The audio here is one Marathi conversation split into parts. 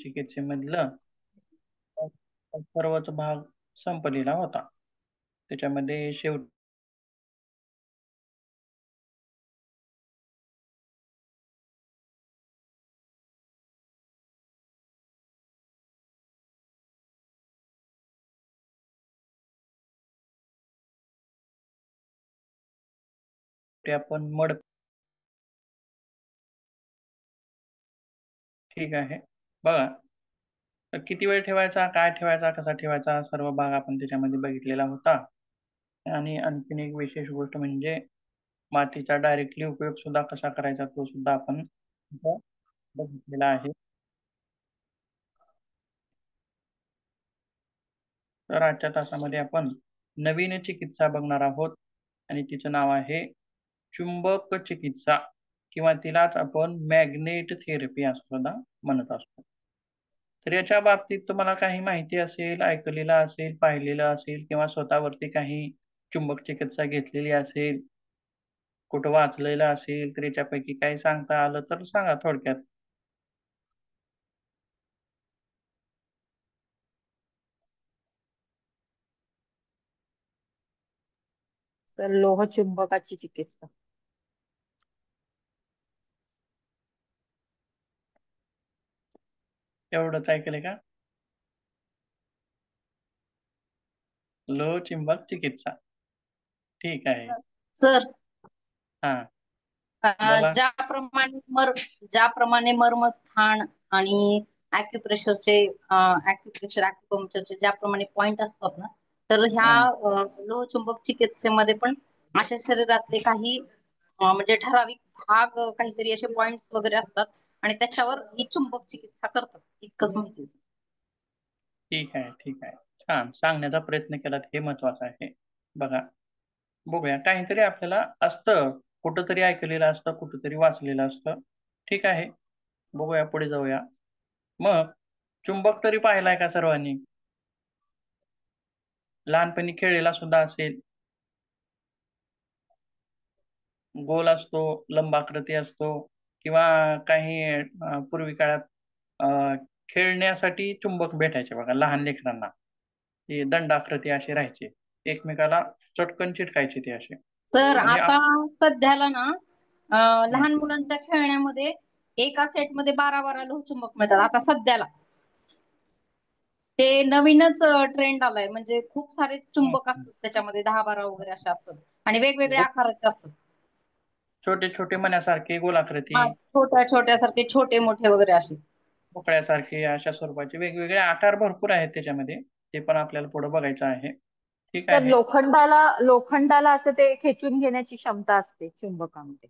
चिकित्सेमधलं सर्वच भाग संपलेला होता. त्याच्यामध्ये शेवटी आपण मड ठीक आहे. बघा, तर किती वेळ ठेवायचा, काय ठेवायचा, कसा ठेवायचा, सर्व भाग आपण त्याच्यामध्ये बघितलेला होता. आणि आणखीन एक विशेष गोष्ट म्हणजे मातीचा डायरेक्टली उपयोग सुद्धा कसा करायचा तो सुद्धा आपण इथं बघितलेला आहे. तर आजच्या तासामध्ये आपण नवीन चिकित्सा बघणार आहोत आणि तिचं नाव आहे चुंबक चिकित्सा किंवा तिलाच आपण मॅग्नेट थेरपी असं सुद्धा म्हणत असतो. तर याच्या बाबतीत तुम्हाला काही माहिती असेल, ऐकलेलं असेल, पाहिलेलं असेल किंवा स्वतःवरती काही चुंबक चिकित्सा घेतलेली असेल, कुठं वाचलेलं असेल, तर याच्यापैकी काही सांगता आलं तर सांगा थोडक्यात. तर लोहचुंबकाची चिकित्सा. एवढंच ऐकलंय का? लोहचुंबक चिकित्सा. ठीक आहे. सर, हां, बोला. ज्याप्रमाणे मर्मस्थान आणि ॲक्युप्रेशरचे ॲक्युपंक्चरचे ज्याप्रमाणे पॉइंट असतात ना, तर ह्या हं, लोहचुंबक चिकित्सेमध्ये पण अशा शरीरातले काही म्हणजे ठराविक भाग काहीतरी असे पॉइंट्स वगैरे असतात आणि त्याच्यावर ही चुंबक चिकित्सा करतात. इतकंच माहिती आहे. ठीक आहे, ठीक आहे. छान. सांगण्याचा प्रयत्न केलात हे महत्वाचं आहे. बघा, बघूया काहीतरी आपल्याला असतं, कुठेतरी ऐकलेलं असतं, कुठेतरी वाचलेलं असतं. ठीक आहे. बघूया पुढे जाऊया. मग चुंबक तरी पाहिलाय का सर्वांनी? लहानपणी खेळलेला सुद्धा असेल. गोल असतो, लंबाकृती असतो किंवा काही पूर्वी काळात अ, खेळण्यासाठी चुंबक भेटायचे बघा लहान लेकरांना. ते दंडाकृती असे राहायचे. एकमेकाला चटकन चिटकायचे ते असे. सर, म्हणजे आता सध्याला ना हं, लहान मुलांच्या खेळण्यामध्ये एका सेटमध्ये 12 लोहचुंबक मिळतात आता सध्याला. ते नवीनच ट्रेंड आलाय, म्हणजे खूप सारे हं, चुंबक हं. असतात त्याच्यामध्ये 10-12 वगैरे असे असतात आणि वेगवेगळ्या आकाराचे असतात. छोटे-छोटे मण्यासारखे, गोलाकृती, हा, छोट्या छोट्यासारखे छोटे मोठे वगैरे असे. पोकळ्यासारखे अशा स्वरूपाचे वेगवेगळे आकार भरपूर आहेत त्याच्यामध्ये. ते पण आपल्याला पुढे बघायचं आहे. ठीक तर आहे. लोखंडाला असं ते खेचून घेण्याची क्षमता असते चुंबकामध्ये.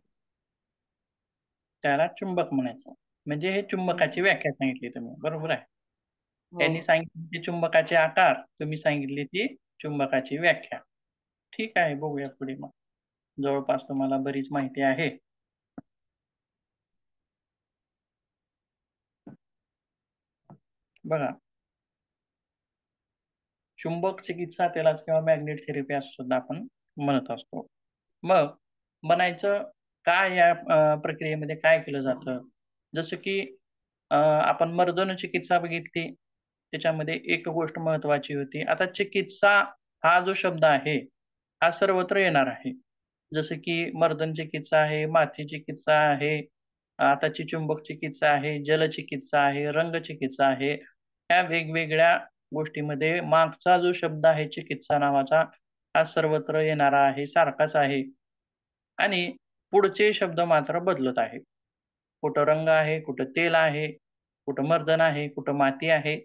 त्याला चुंबक म्हणायचं. म्हणजे हे चुंबकाची हो. व्याख्या सांगितली तुम्ही. बरोबर आहे. हो. त्यांनी सांगितले ते चुंबकाचे आकार, तुम्ही सांगितली ती चुंबकाची व्याख्या. ठीक आहे, बघूया पुढे मग. जवळपास तुम्हाला बरीच माहिती आहे. बघा, चुंबक चिकित्सा त्यालाच किंवा मॅग्नेट थेरपी असं सुद्धा आपण म्हणत असतो. मग बनायचं काय या प्रक्रियेमध्ये काय केलं जातं? जसं की आपण मर्दन चिकित्सा बघितली. त्याच्यामध्ये एक गोष्ट महत्त्वाची होती. आता चिकित्सा हा जो शब्द आहे, हा सर्वत्र येणार आहे. जसं की मर्दन चिकित्सा आहे, माती चिकित्सा आहे, आताची चुंबक चिकित्सा आहे, जलचिकित्सा आहे, रंगचिकित्सा आहे. ह्या वेगवेगळ्या गोष्टीमध्ये मागचा जो शब्द आहे चिकित्सा नावाचा, हा सर्वत्र येणारा आहे, सारखाच आहे. आणि पुढचे शब्द मात्र बदलत आहेत. कुठं रंग आहे, कुठं तेल आहे, कुठं मर्दन आहे, कुठं माती आहे.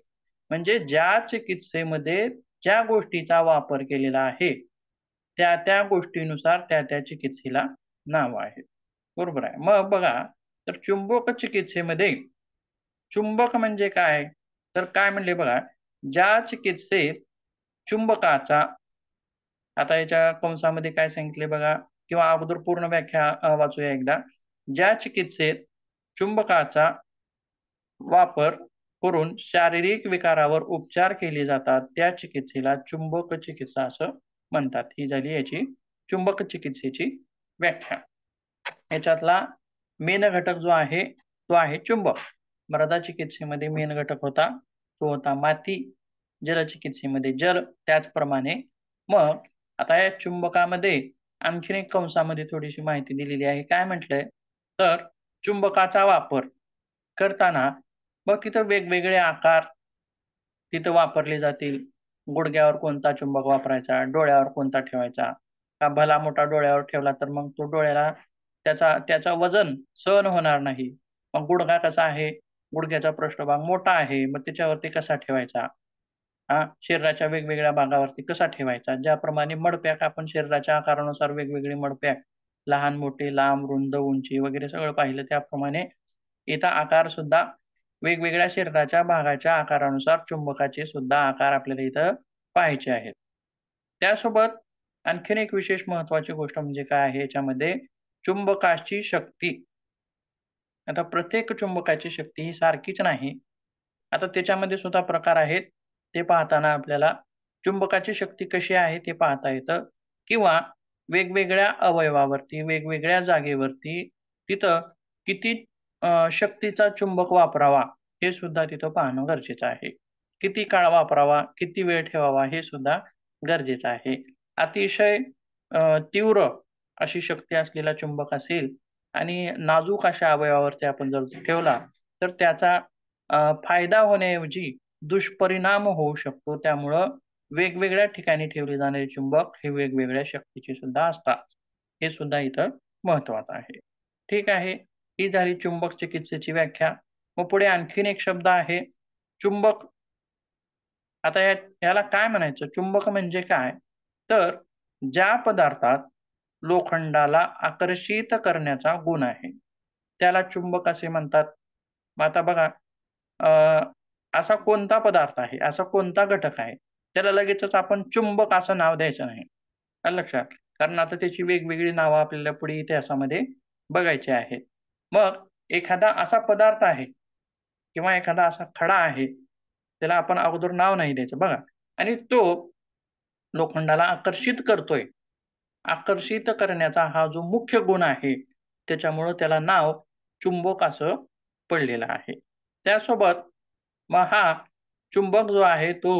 म्हणजे ज्या चिकित्सेमध्ये ज्या गोष्टीचा वापर केलेला आहे, त्या गोष्टीनुसार त्या चिकित्सेला नाव आहे. बरोबर आहे. मग बघा, तर चुंबक चिकित्सेमध्ये चुंबक म्हणजे काय? तर काय म्हणले बघा, ज्या चिकित्सेत चुंबकाचा आता याच्या कंसामध्ये काय सांगितले बघा किंवा अगोदर पूर्ण व्याख्या वाचूया एकदा. ज्या चिकित्सेत चुंबकाचा वापर करून शारीरिक विकारावर उपचार केले जातात, त्या चिकित्सेला चुंबक चिकित्सा असं म्हणतात. ही झाली याची चुंबक चिकित्सेची व्याख्या. याच्यातला मेन घटक जो आहे, तो आहे चुंबक. मृदा चिकित्सेमध्ये मेन घटक होता तो होता माती, जलचिकित्सेमध्ये जल. त्याचप्रमाणे मग आता या चुंबकामध्ये आणखीन एक कंसामध्ये थोडीशी माहिती दिलेली आहे. काय म्हटलंय तर चुंबकाचा वापर करताना मग तिथं वेगवेगळे आकार तिथं वापरले जातील. गुडघ्यावर कोणता चुंबक वापरायचा, डोळ्यावर कोणता ठेवायचा. का भला मोठा डोळ्यावर ठेवला तर मग तो डोळ्याला त्याचा वजन सहन होणार नाही. मग गुडघा कसा आहे, गुडघ्याचा पृष्ठभाग मोठा आहे, मग त्याच्यावरती कसा ठेवायचा. शरीराच्या वेगवेगळ्या भागावरती कसा ठेवायचा. ज्याप्रमाणे मडपॅक आपण शरीराच्या आकारानुसार वेगवेगळे मडपॅक लहान मोठे, लांब, रुंद, उंची वगैरे सगळं पाहिलं त्याप्रमाणे इथं आकार सुद्धा वेगवेगळ्या शरीराच्या भागाच्या आकारानुसार चुंबकाचे सुद्धा आकार आपल्याला इथं पाहायचे आहेत. त्यासोबत आणखीन एक विशेष महत्वाची गोष्ट म्हणजे काय आहे याच्यामध्ये चुंबकाची शक्ती. आता प्रत्येक चुंबकाची शक्ती ही सारखीच नाही. आता त्याच्यामध्ये सुद्धा प्रकार आहेत. ते पाहताना आपल्याला चुंबकाची शक्ती कशी आहे ते पाहता येतं किंवा वेगवेगळ्या अवयवावरती, वेगवेगळ्या जागेवरती तिथं किती शक्तीचा चुंबक वापरावा हे सुद्धा तिथं पाहणं गरजेचं आहे. किती काळ वापरावा, किती वेळ ठेवावा हे सुद्धा गरजेचं आहे. अतिशय तीव्र अशी शक्ती असलेला चुंबक असेल आणि नाजूक अशा अवयवावरती आपण जर ठेवला तर त्याचा फायदा होण्याऐवजी दुष्परिणाम होऊ शकतो. त्यामुळं वेगवेगळ्या ठिकाणी ठेवले जाणारे चुंबक हे वेगवेगळ्या शक्तीचे सुद्धा असतात. हे सुद्धा इथं महत्वाचं आहे. ठीक आहे. ही झाली चुंबक चिकित्सेची व्याख्या. मग पुढे आणखीन एक शब्द आहे चुंबक. आता याला काय म्हणायचं? चुंबक म्हणजे काय? तर ज्या पदार्थात लोखंडाला आकर्षित करण्याचा गुण आहे, त्याला चुंबक असे म्हणतात. मग आता बघा अ, असा कोणता पदार्थ आहे, असा कोणता घटक आहे, त्याला लगेचच आपण चुंबक असं नाव द्यायचं नाही. आलं लक्षात? कारण आता त्याची वेगवेगळी नावं आपल्याला पुढे इतिहासामध्ये बघायची आहेत. मग एखादा असा पदार्थ आहे किंवा एखादा असा खडा आहे, त्याला आपण अगोदर नाव नाही द्यायचं बघा आणि तो लोखंडाला आकर्षित करतोय. आकर्षित करण्याचा हा जो मुख्य गुण आहे, त्याच्यामुळं त्याला नाव चुंबक असं पडलेलं आहे. त्यासोबत मग हा चुंबक जो आहे तो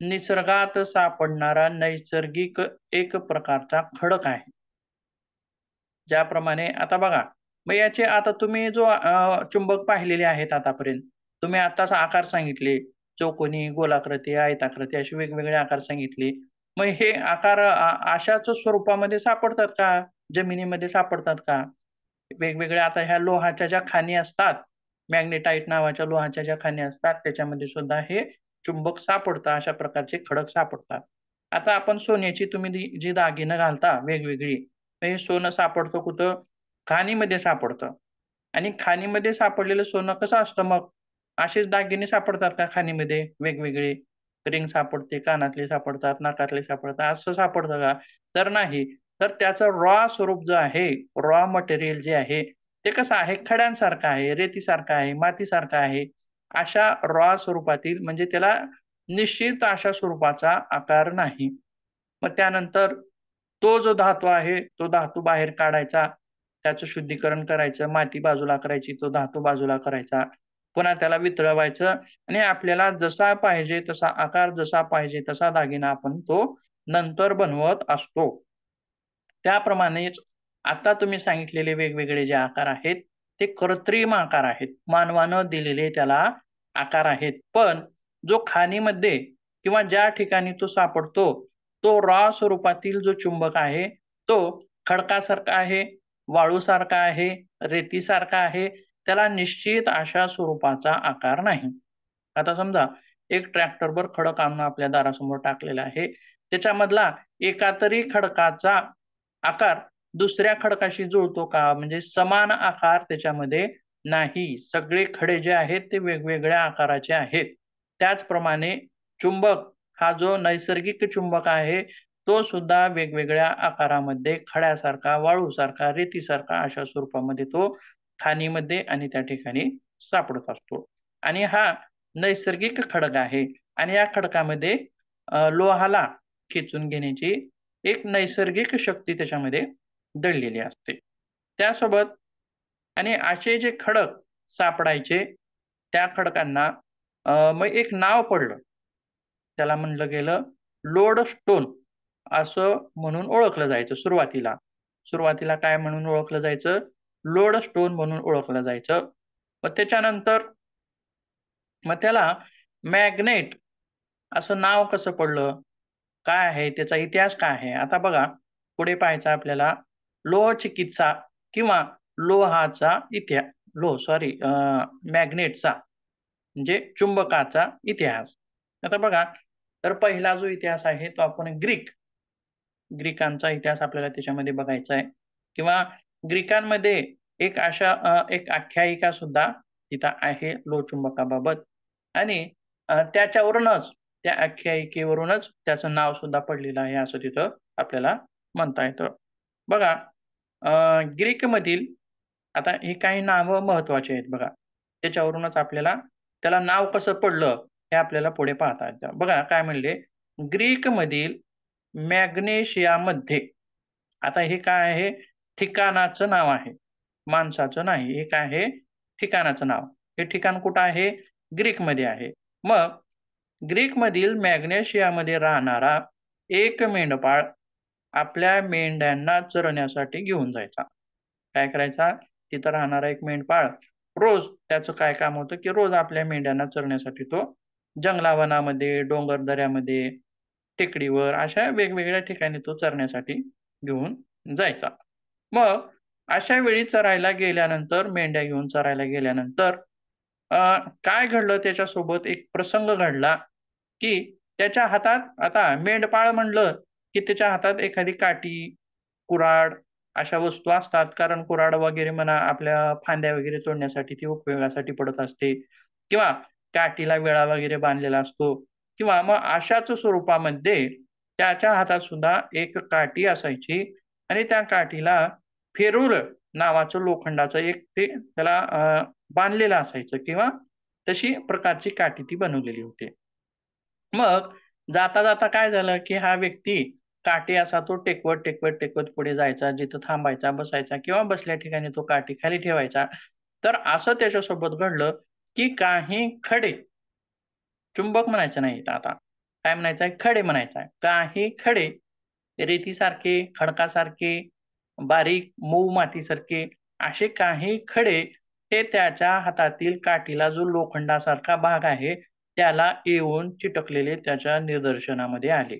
निसर्गात सापडणारा नैसर्गिक एक प्रकारचा खडक आहे. ज्याप्रमाणे आता बघा, मग याचे आता तुम्ही जो चुंबक पाहिलेले आहेत आतापर्यंत. तुम्ही आत्ताच आकार सांगितले. चौकोनी, गोलाकृती, आयताकृती असे वेगवेगळे आकार सांगितले. मग हे आकार अशाच स्वरूपामध्ये सापडतात का? जमिनीमध्ये सापडतात का? वेगवेगळ्या आता ह्या लोहाच्या ज्या खाणी असतात, मॅग्नेटाइट नावाच्या लोहाच्या ज्या खाणी असतात, त्याच्यामध्ये सुद्धा हे चुंबक सापडतं. अशा प्रकारचे खडक सापडतात. आता आपण सोन्याची तुम्ही जी दागिनं घालता वेगवेगळी, तर हे सोनं सापडतं कुठं? खाणीमध्ये सापडतं. आणि खाणीमध्ये सापडलेलं सोनं कसं असतं मग? असेच दागिने सापडतात का खाणीमध्ये वेगवेगळे? रिंग सापडते, कानातले सापडतात, नाकातले सापडतात, असं सापडतं का? तर नाही. तर त्याचं रॉ स्वरूप जो आहे, रॉ मटेरियल जे आहे, ते कसं आहे? खड्यांसारखं आहे, रेतीसारखं आहे, मातीसारखं आहे. अशा रॉ स्वरूपातील म्हणजे त्याला निश्चित अशा स्वरूपाचा आकार नाही. मग त्यानंतर तो जो धातू आहे, तो धातू बाहेर काढायचा, त्याचं शुद्धीकरण करायचं, माती बाजूला करायची, तो धातू बाजूला करायचा. पुन्हा त्याला वितळवायचं आणि आपल्याला जसा पाहिजे तसा आकार, जसा पाहिजे तसा दागिना आपण तो नंतर बनवत असतो. त्याप्रमाणेच आता तुम्ही सांगितलेले वेगवेगळे जे आकार आहेत, ते कृत्रिम आकार आहेत. मानवानं दिलेले त्याला आकार आहेत. पण जो खाणीमध्ये किंवा ज्या ठिकाणी तो सापडतो, तो रॉ स्वरूपातील जो चुंबक आहे, तो खडकासारखा आहे, वाळूसारखा आहे, रेतीसारखा आहे. त्याला निश्चित अशा स्वरूपाचा आकार नाही. आता समजा एक ट्रॅक्टरभर खडक आणून आपल्या दारासमोर टाकलेला आहे. त्याच्यामधला एका तरी खडकाचा आकार दुसऱ्या खडकाशी जुळतो का? म्हणजे समान आकार त्याच्यामध्ये नाही. सगळे खडे जे आहेत ते वेगवेगळ्या आकाराचे आहेत. त्याचप्रमाणे चुंबक हा जो नैसर्गिक चुंबक आहे, तो सुद्धा वेगवेगळ्या आकारामध्ये खड्यासारखा, वाळूसारखा, रेतीसारखा अशा स्वरूपामध्ये तो खाणीमध्ये आणि त्या ठिकाणी सापडत असतो. आणि हा नैसर्गिक खडक आहे आणि या खडकामध्ये लोहाला खेचून घेण्याची एक नैसर्गिक शक्ती त्याच्यामध्ये दडलेली असते. त्यासोबत आणि असे जे खडक सापडायचे त्या खडकांना मग एक नाव पडलं. त्याला म्हणलं गेलं लोडस्टोन असं म्हणून ओळखलं जायचं सुरुवातीला. सुरुवातीला काय म्हणून ओळखलं जायचं? लोडस्टोन म्हणून ओळखलं जायचं. मग त्याच्यानंतर मग त्याला मॅग्नेट असं नाव कसं पडलं? काय आहे त्याचा इतिहास काय आहे? आता बघा पुढे पाहायचं आपल्याला लोहचिकित्सा किंवा लोहाचा इतिहास मॅग्नेटचा म्हणजे चुंबकाचा इतिहास. आता बघा तर पहिला जो इतिहास आहे तो आपण ग्रीकांचा इतिहास आपल्याला त्याच्यामध्ये बघायचा आहे किंवा ग्रीकांमध्ये एक आख्यायिका सुद्धा तिथं आहे लोहचुंबकाबाबत आणि त्याच्यावरूनच त्या आख्यायिकेवरूनच त्याचं नाव सुद्धा पडलेलं आहे असं तिथं आपल्याला म्हणता येतं. बघा ग्रीकमधील आता ही काही नावं महत्वाची आहेत बघा. त्याच्यावरूनच आपल्याला त्याला नाव कसं पडलं हे आपल्याला पुढे पाहता येतं. बघा काय म्हणले ग्रीकमधील मॅग्नेशियामध्ये आता हे काय आहे? ठिकाणाचं नाव आहे. माणसाचं नाही. हे काय आहे? ठिकाणाचं नाव. हे ठिकाण कुठं आहे? ग्रीकमध्ये आहे. मग ग्रीकमधील मॅग्नेशियामध्ये राहणारा एक मेंढपाळ आपल्या मेंढ्यांना चरण्यासाठी घेऊन जायचा. काय करायचा? तिथं राहणारा एक मेंढपाळ रोज त्याचं काय काम होतं, की रोज आपल्या मेंढ्यांना चरण्यासाठी तो जंगलावनामध्ये, डोंगरदऱ्यामध्ये, टेकडीवर अशा वेगवेगळ्या ठिकाणी तो चरण्यासाठी घेऊन जायचा. मग अशा वेळी चरायला गेल्यानंतर, मेंढ्या घेऊन चरायला गेल्यानंतर काय घडलं त्याच्यासोबत एक प्रसंग घडला, की त्याच्या हातात आता मेंढपाळ म्हणलं, की त्याच्या हातात एखादी काठी, कुऱ्हाड अशा वस्तू असतात. कारण कुऱ्हाड वगैरे म्हणा आपल्या फांद्या वगैरे तोडण्यासाठी ती उपयोगासाठी पडत असते किंवा काठीला विळा वगैरे बांधलेला असतो किंवा मग अशाच स्वरूपामध्ये त्याच्या हातात सुद्धा एक काठी असायची आणि त्या काठीला फेरूर नावाचं लोखंडाचं एक ते त्याला बांधलेलं असायचं किंवा तशी प्रकारची काठी ती बनवलेली होती. मग जाता-जाता काय झालं, की हा व्यक्ती काठी असा तो टेकवत पुढे जायचा. जिथं थांबायचा, बसायचा किंवा बसल्या ठिकाणी तो काठी खाली ठेवायचा. तर असं त्याच्यासोबत घडलं, की काही खडे, चुंबक म्हणायचं नाही आता. काय म्हणायचं आहे? खडे म्हणायचं आहे. काही खडे रेतीसारखे, खडकासारखे, बारीक मऊ मातीसारखे असे काही खडे हे त्याच्या हातातील काठीला जो लोखंडासारखा भाग आहे, त्याला येऊन चिटकलेले त्याच्या निदर्शनामध्ये आले.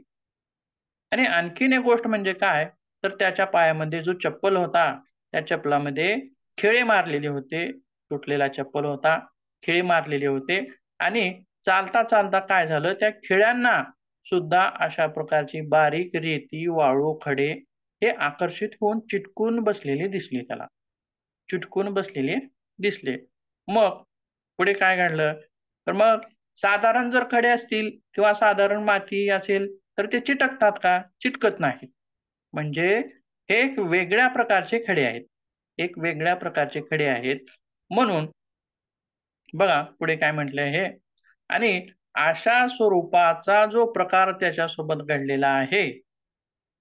आणि आणखीन एक गोष्ट म्हणजे काय, तर त्याच्या पायामध्ये जो चप्पल होता, त्या चप्पलामध्ये खिळे मारलेले होते. तुटलेला चप्पल होता, खिळे मारलेले होते आणि चालता-चालता काय झालं, त्या खिळ्यांना सुद्धा अशा प्रकारची बारीक रेती, वाळू, खडे हे आकर्षित होऊन चिटकून बसलेले दिसले त्याला. चिटकून बसलेले दिसले. मग पुढे काय घडलं, तर मग साधारण जर खडे असतील किंवा साधारण माती असेल, तर ते चिटकतात का? चिटकत नाहीत. म्हणजे हे एक वेगळ्या प्रकारचे खडे आहेत. एक वेगळ्या प्रकारचे खडे आहेत. म्हणून बघा पुढे काय म्हटलंय हे आणि अशा स्वरूपाचा जो प्रकार त्याच्यासोबत घडलेला आहे,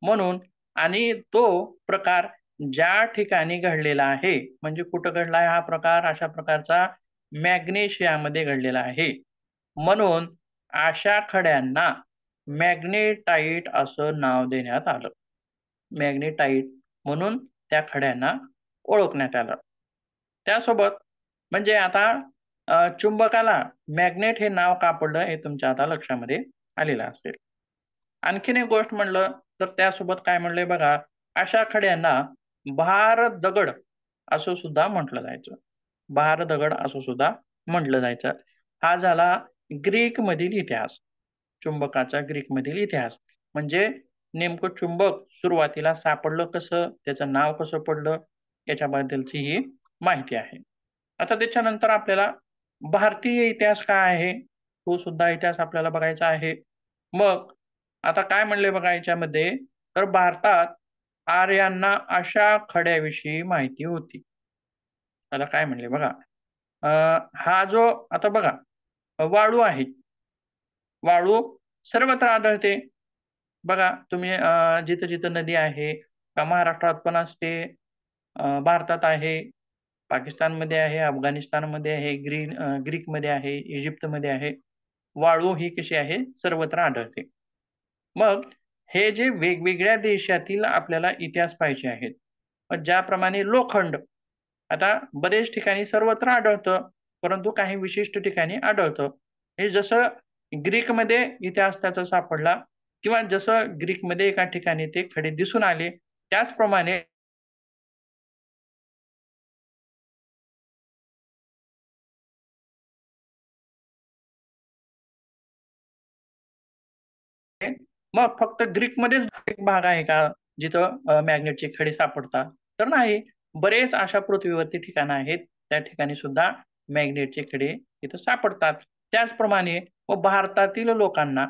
म्हणून आणि तो प्रकार ज्या ठिकाणी घडलेला आहे, म्हणजे कुठं घडला आहे हा प्रकार? अशा प्रकारचा मॅग्नेशियामध्ये घडलेला आहे. म्हणून अशा खड्यांना मॅग्नेटाइट असं नाव देण्यात आलं. मॅग्नेटाइट म्हणून त्या खड्यांना ओळखण्यात आलं. त्यासोबत म्हणजे आता चुंबकाला मॅग्नेट हे नाव का पडलं हे तुमच्या आता लक्षामध्ये आलेलं असेल. आणखीन एक गोष्ट म्हणलं तर त्यासोबत काय म्हणलंय बघा, अशा खड्यांना भार दगड असं सुद्धा म्हटलं जायचं. भार दगड असं सुद्धा म्हटलं जायचं. हा झाला ग्रीकमधील इतिहास. चुंबकाचा ग्रीकमधील इतिहास. म्हणजे नेमकं चुंबक सुरुवातीला सापडलं कसं? त्याचं नाव कसं पडलं? याच्याबद्दलची ही माहिती आहे. आता त्याच्यानंतर आपल्याला भारतीय इतिहास काय आहे? तो सुद्धा इतिहास आपल्याला बघायचा आहे. मग आता काय म्हणले बघा याच्यामध्ये, तर भारतात आर्यांना अशा खड्याविषयी माहिती होती. त्याला काय म्हणले बघा, अ, हा जो आता बघा वाळू आहे. वाळू सर्वत्र आढळते. बघा तुम्ही जिथं-जिथं नदी आहे, का महाराष्ट्रात पण असते, भारतात आहे. पाकिस्तानमध्ये आहे, अफगाणिस्तानमध्ये आहे, ग्रीकमध्ये आहे, इजिप्तमध्ये आहे. वाळू ही कशी आहे सर्वत्र आढळते. मग हे जे वेगवेगळ्या देशातील आपल्याला इतिहास पाहायचे आहेत. ज्याप्रमाणे लोखंड आता बरेच ठिकाणी सर्वत्र आढळतं, परंतु काही विशिष्ट ठिकाणी आढळतं. हे जसं ग्रीकमध्ये इतिहास त्याचा सापडला किंवा जसं ग्रीकमध्ये एका ठिकाणी ते खडे दिसून आले, त्याचप्रमाणे मग फक्त ग्रीकमध्येच एक भाग आहे का जिथं मॅग्नेटचे खडे सापडतात? तर नाही. बरेच अशा पृथ्वीवरती ठिकाणं आहेत, त्या ठिकाणी सुद्धा मॅग्नेटचे खडे तिथं सापडतात. त्याचप्रमाणे भारतातील लोकांना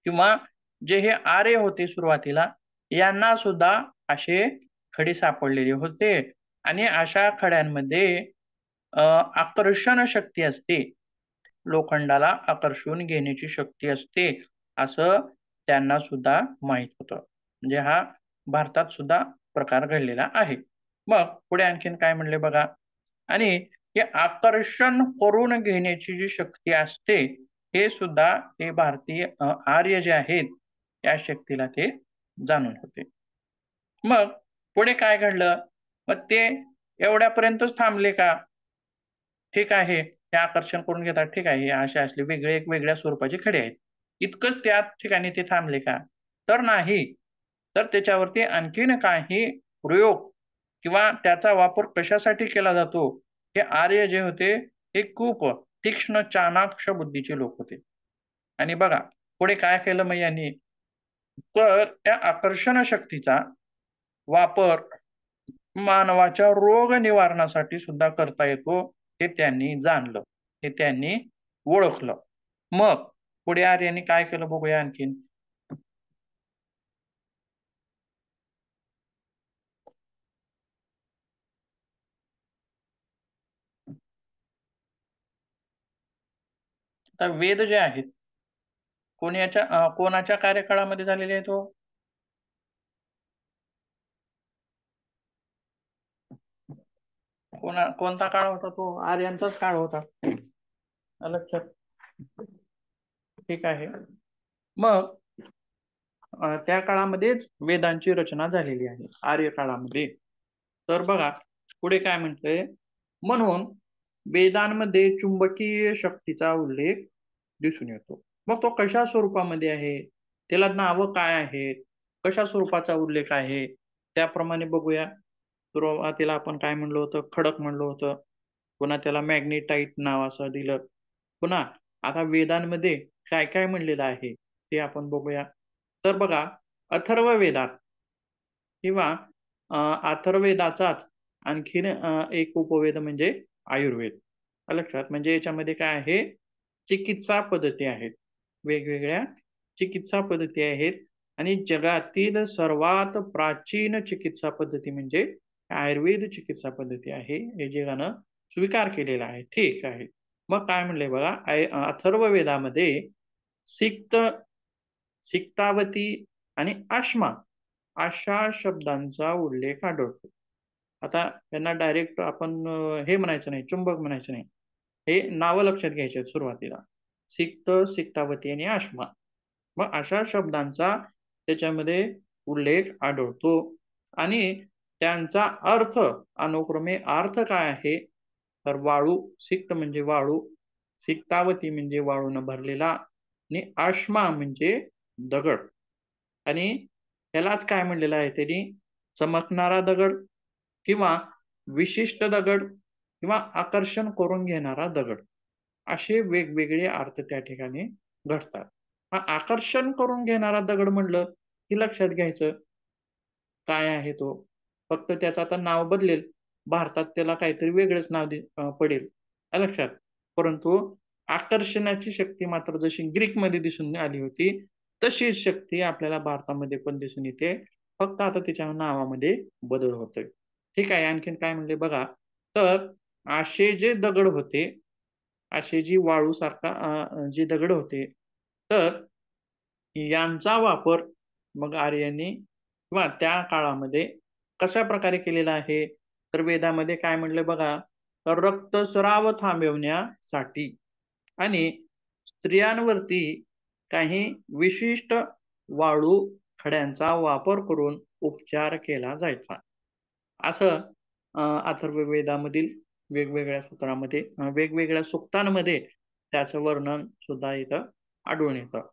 किंवा जे हे आर्य होते सुरुवातीला, यांना सुद्धा असे खडे सापडलेले होते आणि अशा खड्यांमध्ये आकर्षण शक्ती असते. लोखंडाला आकर्षून घेण्याची शक्ती असते, असं त्यांना सुद्धा माहीत होतं. म्हणजे हा भारतात सुद्धा प्रकार घडलेला आहे. मग पुढे आणखीन काय म्हणले बघा आणि हे आकर्षण करून घेण्याची जी शक्ती असते, हे सुद्धा हे भारतीय आर्य जे आहेत, त्या शक्तीला ते जाणून होते. मग पुढे काय घडलं? मग ते एवढ्यापर्यंतच थांबले का? ठीक आहे. हे आकर्षण करून घेतात. ठीक आहे. हे असे असले वेगळ्या स्वरूपाचे खडे आहेत. इतकंच त्या ठिकाणी ते थांबले का? तर नाही. तर त्याच्यावरती आणखीन काही प्रयोग किंवा त्याचा वापर कशासाठी केला जातो? हे आर्य जे होते, हे खूप तीक्ष्ण, चाणाक्ष बुद्धीचे लोक होते. आणि बघा, पुढे काय केलं मग यांनी? तर त्या आकर्षण शक्तीचा वापर मानवाच्या रोग निवारणासाठी सुद्धा करता येतो, हे त्यांनी जाणलं. हे त्यांनी ओळखलं. मग पुढे आर्यांनी काय केलं बघूया आणखीन. आता वेद जे आहेत, कोणाच्या कार्यकाळामध्ये झालेले आहेत हो? कोणता काळ होता तो? आर्यांचाच काळ होता. लक्षात. ठीक आहे. मग त्या काळामध्येच वेदांची रचना झालेली आहे, आर्य काळामध्ये. तर बघा, पुढे काय म्हणतंय? म्हणून वेदांमध्ये चुंबकीय शक्तीचा उल्लेख दिसून येतो. मग तो कशा स्वरूपामध्ये आहे? त्याला नावं काय आहेत? कशा स्वरूपाचा उल्लेख आहे? त्याप्रमाणे बघूया. सुरुवातीला आपण काय म्हणलो होतं? खडक म्हणलो होतं. पुन्हा त्याला मॅग्नेटाइट नाव असं दिलं. पुन्हा आता वेदांमध्ये काय काय म्हणलेलं आहे ते आपण बघूया. तर बघा, अथर्ववेदात किंवा अथर्ववेदाचाच आणखीन एक उपवेद म्हणजे आयुर्वेद. आलं लक्षात. म्हणजे याच्यामध्ये काय आहे? चिकित्सा पद्धती आहेत. वेगवेगळ्या चिकित्सा पद्धती आहेत आणि जगातील सर्वात प्राचीन चिकित्सा पद्धती म्हणजे आयुर्वेद चिकित्सा पद्धती आहे. हे जगानं स्वीकार केलेला आहे. ठीक आहे. मग काय म्हणले बघा, अथर्ववेदामध्ये सिक्त, सिक्तावती आणि आश्मा अशा शब्दांचा उल्लेख आढळतो. आता त्यांना डायरेक्ट आपण हे म्हणायचं नाही, चुंबक म्हणायचं नाही. हे नावं लक्षात घ्यायची आहेत सुरुवातीला. सिक्त, सिक्तावती आणि आश्मा. मग अशा शब्दांचा त्याच्यामध्ये उल्लेख आढळतो आणि त्यांचा अर्थ अनुक्रमे अर्थ काय आहे? तर वाळू, सिक्त म्हणजे वाळू, सिक्तावती म्हणजे वाळून भरलेला आणि आश्मा म्हणजे दगड. आणि ह्यालाच काय म्हणलेलं आहे त्यांनी? चमकणारा दगड किंवा विशिष्ट दगड किंवा आकर्षण करून घेणारा दगड. असे वेगवेगळे अर्थ त्या ठिकाणी घडतात. आकर्षण करून घेणारा दगड म्हणलं की लक्षात घ्यायचं काय आहे तो? फक्त त्याचं आता नाव बदलेल. भारतात त्याला काहीतरी वेगळंच नाव पडेल. आलं लक्षात. परंतु आकर्षणाची शक्ती मात्र जशी ग्रीकमध्ये दिसून आली होती, तशीच शक्ती आपल्याला भारतामध्ये पण दिसून येते. फक्त आता तिच्या नावामध्ये बदल होतोय. ठीक आहे. आणखीन काय म्हणले बघा. तर असे जे दगड होते, अशी जी वाळूसारखा जे दगड होते, तर यांचा वापर मग आर्यांनी किंवा त्या काळामध्ये कशा प्रकारे केलेला आहे? तर वेदामध्ये काय म्हणलं बघा, तर रक्तस्राव थांबवण्यासाठी आणि स्त्रियांवरती काही विशिष्ट वाळू खड्यांचा वापर करून उपचार केला जायचा. असं अथर्ववेदामधील वेगवेगळ्या सूत्रामध्ये वेगवेगळ्या सूक्तांमध्ये त्याचं वर्णन सुद्धा इथं आढळून येतं.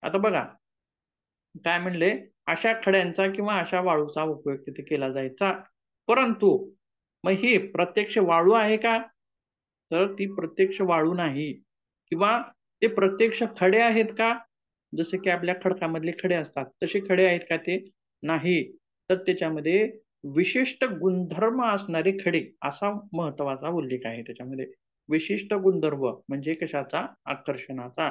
आता बघा काय म्हणले, अशा खड्यांचा किंवा अशा वाळूचा उपयोग तिथे केला जायचा. परंतु मग ही प्रत्यक्ष वाळू आहे का? तर ती प्रत्यक्ष वाळू नाही किंवा ते प्रत्यक्ष खडे आहेत का? जसे की आपल्या खडकामधले खडे असतात, तसे खडे आहेत का ते? नाही. तर त्याच्यामध्ये विशिष्ट गुणधर्म असणारे खडे असा महत्त्वाचा उल्लेख आहे त्याच्यामध्ये. विशिष्ट गुणधर्म म्हणजे कशाचा? आकर्षणाचा.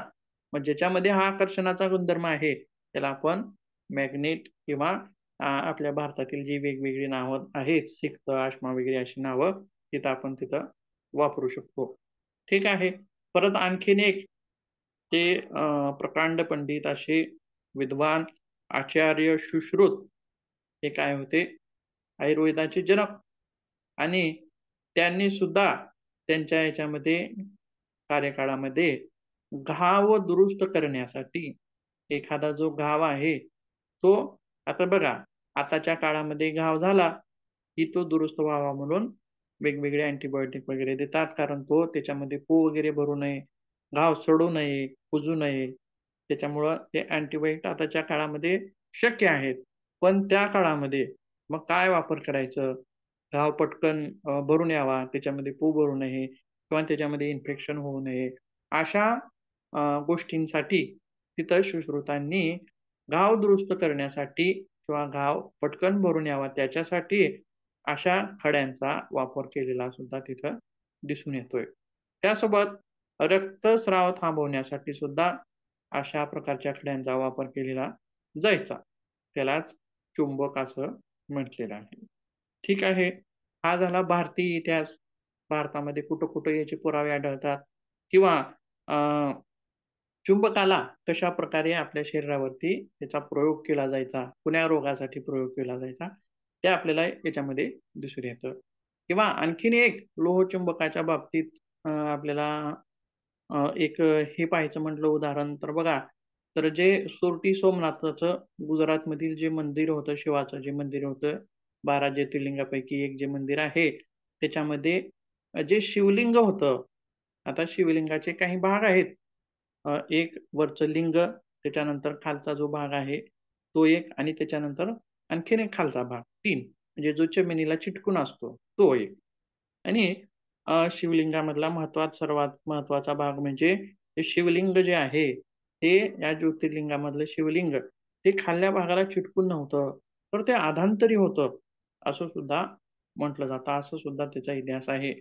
मग ज्याच्यामध्ये हा आकर्षणाचा गुणधर्म आहे, त्याला आपण मॅग्नेट किंवा आपल्या भारतातील जी वेगवेगळी नावं आहेत, सिक्त, आश्मा वगैरे अशी नावं तिथं वापरू शकतो. ठीक आहे. परत आणखीन एक ते प्रकांड पंडित असे विद्वान आचार्य सुश्रुत हे काय होते? आयुर्वेदाचे जनक आणि त्यांनी सुद्धा त्यांच्या ह्याच्यामध्ये कार्यकाळामध्ये घाव दुरुस्त करण्यासाठी एखादा जो घाव आहे, तो आता बघा, आताच्या काळामध्ये घाव झाला, की तो दुरुस्त व्हावा म्हणून वेगवेगळे अँटिबायोटिक वगैरे देतात. कारण तो त्याच्यामध्ये पू वगैरे भरू नये, घाव सडू नये, कुजू नये. त्याच्यामुळं ते अँटिबायोटिक आताच्या काळामध्ये शक्य आहेत. पण त्या काळामध्ये मग काय वापर करायचं? घाव पटकन भरून यावा, त्याच्यामध्ये पू भरू नये किंवा त्याच्यामध्ये इन्फेक्शन होऊ नये. अशा गोष्टींसाठी तिथं सुश्रुतांनी घाव दुरुस्त करण्यासाठी किंवा घाव पटकन भरून यावा त्याच्यासाठी अशा खड्यांचा वापर केलेला सुद्धा तिथं दिसून येतोय. त्यासोबत रक्तस्राव थांबवण्यासाठी सुद्धा अशा प्रकारच्या खड्यांचा वापर केलेला जायचा. त्यालाच चुंबक असं म्हटलेलं आहे. ठीक आहे. हा झाला भारतीय इतिहास. भारतामध्ये कुठं-कुठं याचे पुरावे आढळतात किंवा अ, चुंबकाला कशाप्रकारे आपल्या शरीरावरती त्याचा प्रयोग केला जायचा, कुण्या रोगासाठी प्रयोग केला जायचा, ते आपल्याला याच्यामध्ये दिसून येतं. किंवा आणखीन एक लोहचुंबकाच्या बाबतीत आपल्याला एक हे पाहायचं म्हटलं उदाहरण तर बघा, तर जे सुरती सोमनाथाचं गुजरातमधील जे मंदिर होतं, शिवाचं जे मंदिर होतं, 12 ज्योतिर्लिंगापैकी एक जे मंदिर आहे, त्याच्यामध्ये जे शिवलिंग होतं, आता शिवलिंगाचे काही भाग आहेत. एक वरचं लिंग, त्याच्यानंतर खालचा जो भाग आहे, तो एक आणि त्याच्यानंतर आणखीन एक खालचा भाग 3 म्हणजे जो जमिनीला चिटकून असतो, तो एक. आणि शिवलिंगामधला सर्वात महत्त्वाचा भाग म्हणजे ते शिवलिंग जे आहे, ते या ज्योतिर्लिंगामधलं शिवलिंग ते खालच्या भागाला चिटकून नव्हतं, तर ते अधांतरी होतं, असं सुद्धा म्हटलं जातं. असं सुद्धा त्याचा इतिहास आहे.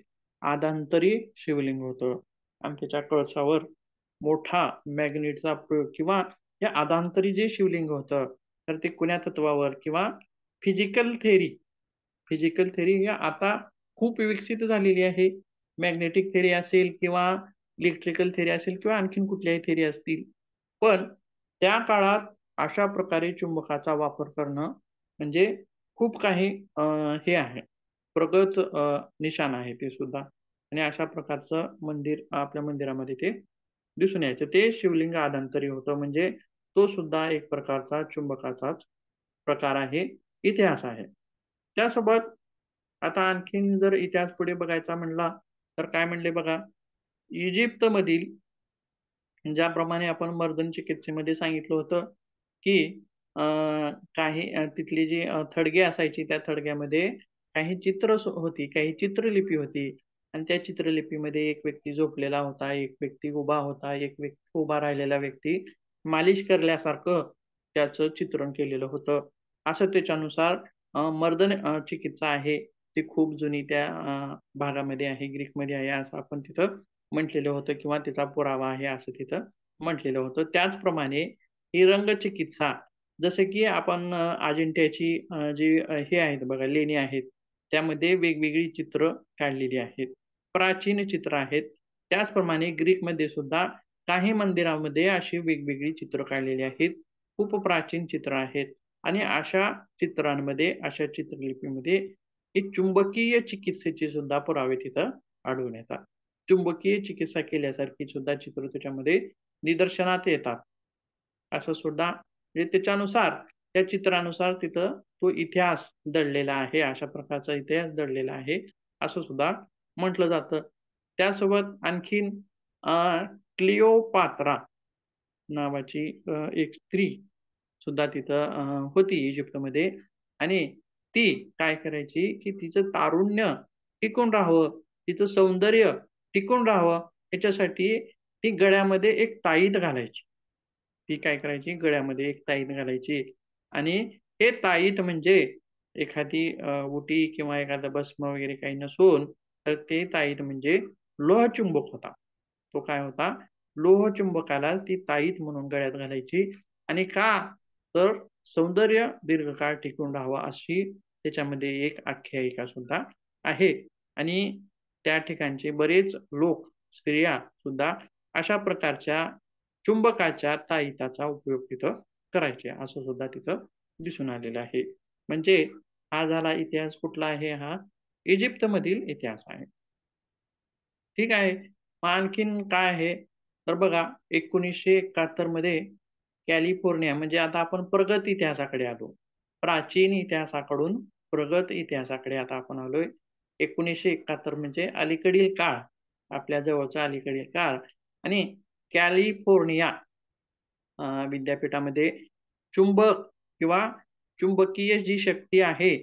अधांतरी शिवलिंग होतं आणि त्याच्या कळसावर मोठा मॅग्नेटचा प्रयोग किंवा हे अधांतरी जे शिवलिंग होतं, तर ते कुण्या तत्वावर किंवा फिजिकल थेअरी फिजिकल थेअरी ही आता खूप विकसित झालेली आहे. मॅग्नेटिक थेअरी असेल किंवा इलेक्ट्रिकल थेअरी असेल किंवा आणखीन कुठल्याही थेअरी असतील. पण त्या काळात अशा प्रकारे चुंबकाचा वापर करणं म्हणजे खूप काही हे आहे, प्रगत निशाण आहे ते सुद्धा आणि अशा प्रकारचं मंदिर आपल्या मंदिरामध्ये ते दिसून यायचं. ते शिवलिंग अधांतरी होतं म्हणजे तो सुद्धा एक प्रकारचा चुंबकाचाच प्रकार आहे, इतिहास आहे. त्यासोबत आता आणखीन जर इतिहास पुढे बघायचा म्हणला, तर काय म्हणले बघा, इजिप्तमधील ज्याप्रमाणे आपण मर्दन चिकित्सेमध्ये सांगितलं होतं, की अ, काही तिथली जी थडगी असायची, त्या थडग्यामध्ये काही चित्र होती, काही चित्रलिपी होती आणि त्या चित्रलिपीमध्ये एक व्यक्ती झोपलेला होता, एक व्यक्ती उभा होता, एक व्यक्ती उभा राहिलेला व्यक्ती मालिश करल्यासारखं त्याचं चित्रण केलेलं होतं. असं त्याच्यानुसार मर्दन चिकित्सा आहे, ती खूप जुनी त्या भागामध्ये आहे, ग्रीकमध्ये आहे, असं आपण तिथं म्हटलेलं होतं किंवा त्याचा पुरावा आहे, असं तिथं म्हटलेलं होतं. त्याचप्रमाणे ही रंगचिकित्सा जसे की आपण अजिंठ्याची जी हे आहेत बघा लेणी आहेत, त्यामध्ये वेगवेगळी चित्र काढलेली आहेत. प्राचीन चित्र आहेत. त्याचप्रमाणे ग्रीकमध्ये सुद्धा काही मंदिरामध्ये अशी वेगवेगळी चित्र काढलेली आहेत. खूप प्राचीन चित्र आहेत आणि अशा चित्रांमध्ये, अशा चित्रलिपीमध्ये ही चुंबकीय चिकित्सेचे सुद्धा पुरावे तिथं आढळून येतात. चुंबकीय चिकित्सा केल्यासारखी सुद्धा चित्र त्याच्यामध्ये निदर्शनात येतात. असं सुद्धा म्हणजे त्याच्यानुसार त्या चित्रानुसार तिथं तो इतिहास दडलेला आहे, अशा प्रकारचा इतिहास दडलेला आहे, असं सुद्धा म्हटलं जातं. त्यासोबत आणखीन क्लिओपात्रा नावाची एक स्त्री सुद्धा तिथं होती इजिप्तमध्ये आणि ती काय करायची, की तिचं तारुण्य टिकून राहावं, तिचं सौंदर्य टिकून राहावं, याच्यासाठी ती गळ्यामध्ये एक ताईत घालायची. ती काय करायची, गळ्यामध्ये एक ताईत घालायची आणि हे ताईत म्हणजे एखादी उटी किंवा एखादा भस्म वगैरे काही नसून, तर ते ताईत म्हणजे लोहचुंबक होता. तो काय होता? लोहचुंबकालाच ती ताईत म्हणून गळ्यात घालायची आणि का? तर सौंदर्य दीर्घकाळ टिकून राहावं अशी त्याच्यामध्ये एक आख्यायिका सुद्धा आहे आणि त्या ठिकाणचे बरेच लोक, स्त्रिया सुद्धा अशा प्रकारच्या चुंबकाच्या ताईताचा उपयोग तिथं करायचे, असं सुद्धा तिथं दिसून आलेलं आहे. म्हणजे हा झाला इतिहास कुठला आहे? हा इजिप्तमधील इतिहास आहे. ठीक आहे. मग आणखीन काय आहे? तर बघा 1971 मध्ये कॅलिफोर्निया म्हणजे आता आपण प्रगत इतिहासाकडे आलो. प्राचीन इतिहासाकडून प्रगत इतिहासाकडे आता आपण आलोय. 1971 म्हणजे अलीकडील काळ, आपल्या जवळचा अलीकडील काळ आणि कॅलिफोर्निया विद्यापीठामध्ये चुंबक किंवा चुंबकीय जी शक्ती आहे,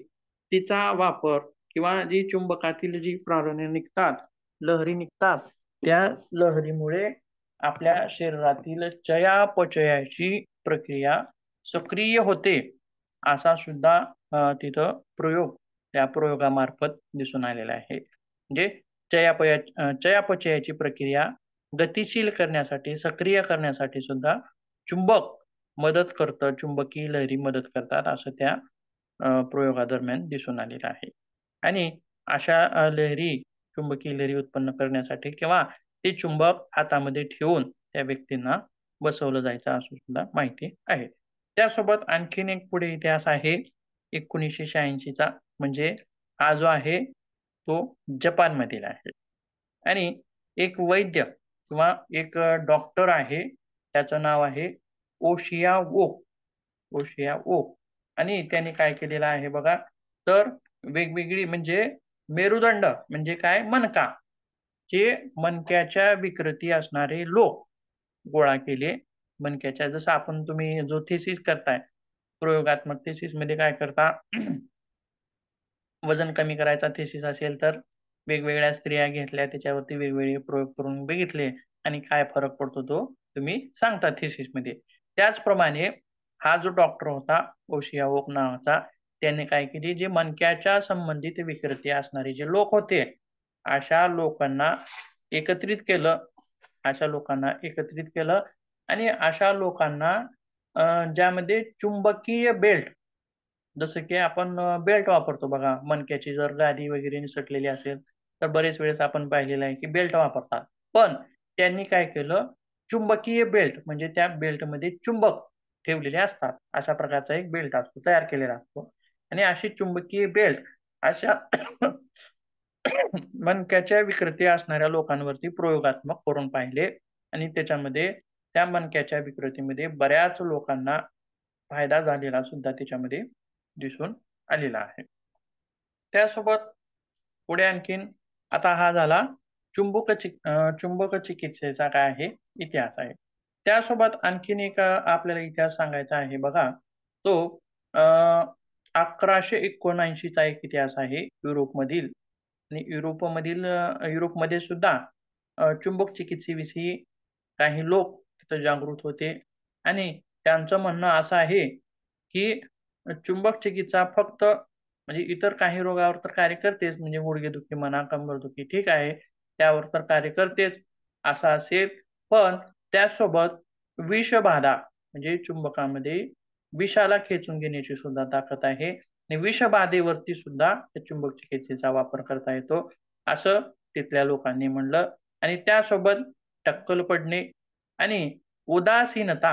तिचा वापर किंवा जी चुंबकातील जी प्रारणे निघतात, लहरी निघतात, त्या लहरीमुळे आपल्या शरीरातील चयापचयाची प्रक्रिया सक्रिय होते, असा सुद्धा तिथं प्रयोग त्या प्रयोगामार्फत दिसून आलेला आहे. म्हणजे चयापचयाची प्रक्रिया गतिशील करण्यासाठी, सक्रिय करण्यासाठी सुद्धा चुंबक मदत करतं, चुंबकीय लहरी मदत करतात, असं त्या प्रयोगादरम्यान दिसून आलेलं आहे. आणि अशा लहरी, चुंबकीय लहरी उत्पन्न करण्यासाठी किंवा ते चुंबक हातामध्ये ठेवून त्या व्यक्तींना बसवलं जायचं असं सुद्धा माहिती आहे. त्यासोबत आणखीन एक पुढे इतिहास आहे 1986 चा म्हणजे हा जो आहे तो जपानमधील आहे. आणि एक वैद्य किंवा एक डॉक्टर आहे, त्याचं नाव आहे ओशिया वोक. ओशिया ओक आणि त्यांनी काय केलेलं आहे बघा, तर वेगवेगळी म्हणजे मेरुदंड म्हणजे काय मणका, जे मणक्याच्या विकृती असणारे लोक गोळा केले. मणक्याच्या जसं आपण तुम्ही जो थिसिस करताय, प्रयोगात्मक थिसिसमध्ये काय करता वजन कमी करायचा थिसिस असेल तर वेगवेगळ्या स्त्रिया घेतल्या, त्याच्यावरती वेगवेगळे प्रयोग करून बघितले आणि काय फरक पडतो तो तुम्ही सांगता थिसिसमध्ये. त्याचप्रमाणे हा जो डॉक्टर होता ओशिया ओक नावाचा, त्याने काय केली, जे मणक्याच्या संबंधित विकृती असणारे जे लोक होते, अशा लोकांना एकत्रित केलं. अशा लोकांना एकत्रित केलं आणि अशा लोकांना ज्यामध्ये चुंबकीय बेल्ट, जसं की आपण बेल्ट वापरतो बघा, मणक्याची जर गादी वगैरे निसटलेली असेल, तर बरेच वेळेस आपण पाहिलेलं आहे, की बेल्ट वापरतात. पण त्यांनी काय केलं, चुंबकीय बेल्ट म्हणजे त्या बेल्टमध्ये चुंबक ठेवलेले असतात. अशा प्रकारचा एक बेल्ट असतो, तयार केलेला असतो. आणि अशी चुंबकीय बेल्ट अशा मणक्याच्या विकृती असणाऱ्या लोकांवरती प्रयोगात्मक करून पाहिले आणि त्याच्यामध्ये त्या मणक्याच्या विकृतीमध्ये बऱ्याच लोकांना फायदा झालेला सुद्धा त्याच्यामध्ये दिसून आलेला आहे. त्यासोबत पुढे आणखीन आता हा झाला चुंबक चिकित्सेचा काय आहे इतिहास आहे. त्यासोबत आणखीन एक आपल्याला इतिहास सांगायचा आहे बघा. तो अ, 1179 चा एक इतिहास आहे युरोपमधील आणि युरोपमध्ये सुद्धा चुंबक चिकित्सेविषयी काही लोक तिथं जागृत होते आणि त्यांचं म्हणणं असं आहे, की चुंबक चिकित्सा फक्त म्हणजे इतर काही रोगावर तर कार्य करतेच, म्हणजे गुडघेदुखी म्हणा, कंबरदुखी ठीक आहे, त्यावर तर कार्य करतेच असं असेल. पण त्याचसोबत विषबाधा म्हणजे चुंबकामध्ये विषाला खेचून घेण्याची सुद्धा ताकद आहे आणि विषबाधेवरती सुद्धा त्या चुंबक चिकित्सेचा वापर करता येतो, असं तिथल्या लोकांनी म्हणलं. आणि त्यासोबत टक्कल पडणे आणि उदासीनता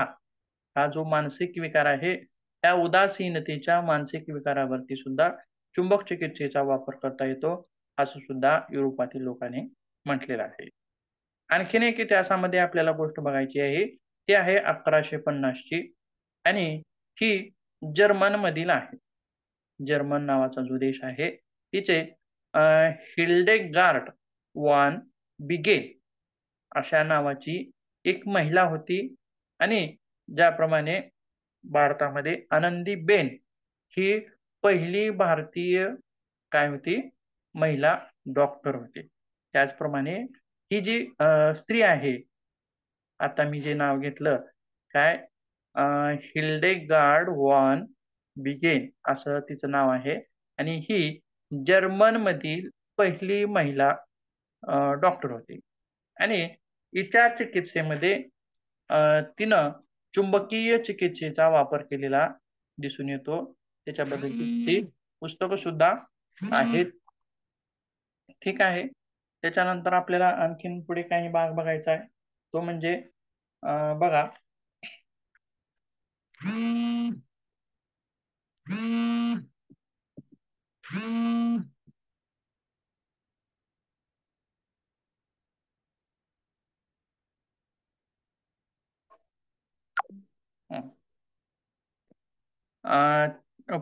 हा जो मानसिक विकार आहे, त्या उदासीनतेच्या मानसिक विकारावरती सुद्धा चुंबक चिकित्सेचा वापर करता येतो असं सुद्धा युरोपातील लोकांनी म्हटलेलं आहे. आणखीन एक इतिहासामध्ये आपल्याला गोष्ट बघायची आहे, ती आहे 1150 ची आणि ही जर्मन मधील आहे. जर्मन नावाचा जो देश आहे तिचे हिल्डेगार्ड वॉन बिगे अशा नावाची एक महिला होती आणि ज्याप्रमाणे भारतामध्ये आनंदीबेन ही पहिली भारतीय काय होती, महिला डॉक्टर होती. त्याचप्रमाणे ही जी स्त्री आहे, आता मी जे नाव घेतलं काय, हिल्डेगार्ड वॉन बिगेन असं तिचं नाव आहे आणि ही जर्मन मधील पहिली महिला डॉक्टर होती आणि हिच्या चिकित्सेमध्ये तिनं चुंबकीय चिकित्सेचा वापर केलेला दिसून येतो. त्याच्याबद्दलची पुस्तकं सुद्धा आहेत. ठीक आहे. त्याच्यानंतर आपल्याला आणखीन पुढे काही भाग बघायचा आहे, तो म्हणजे बघा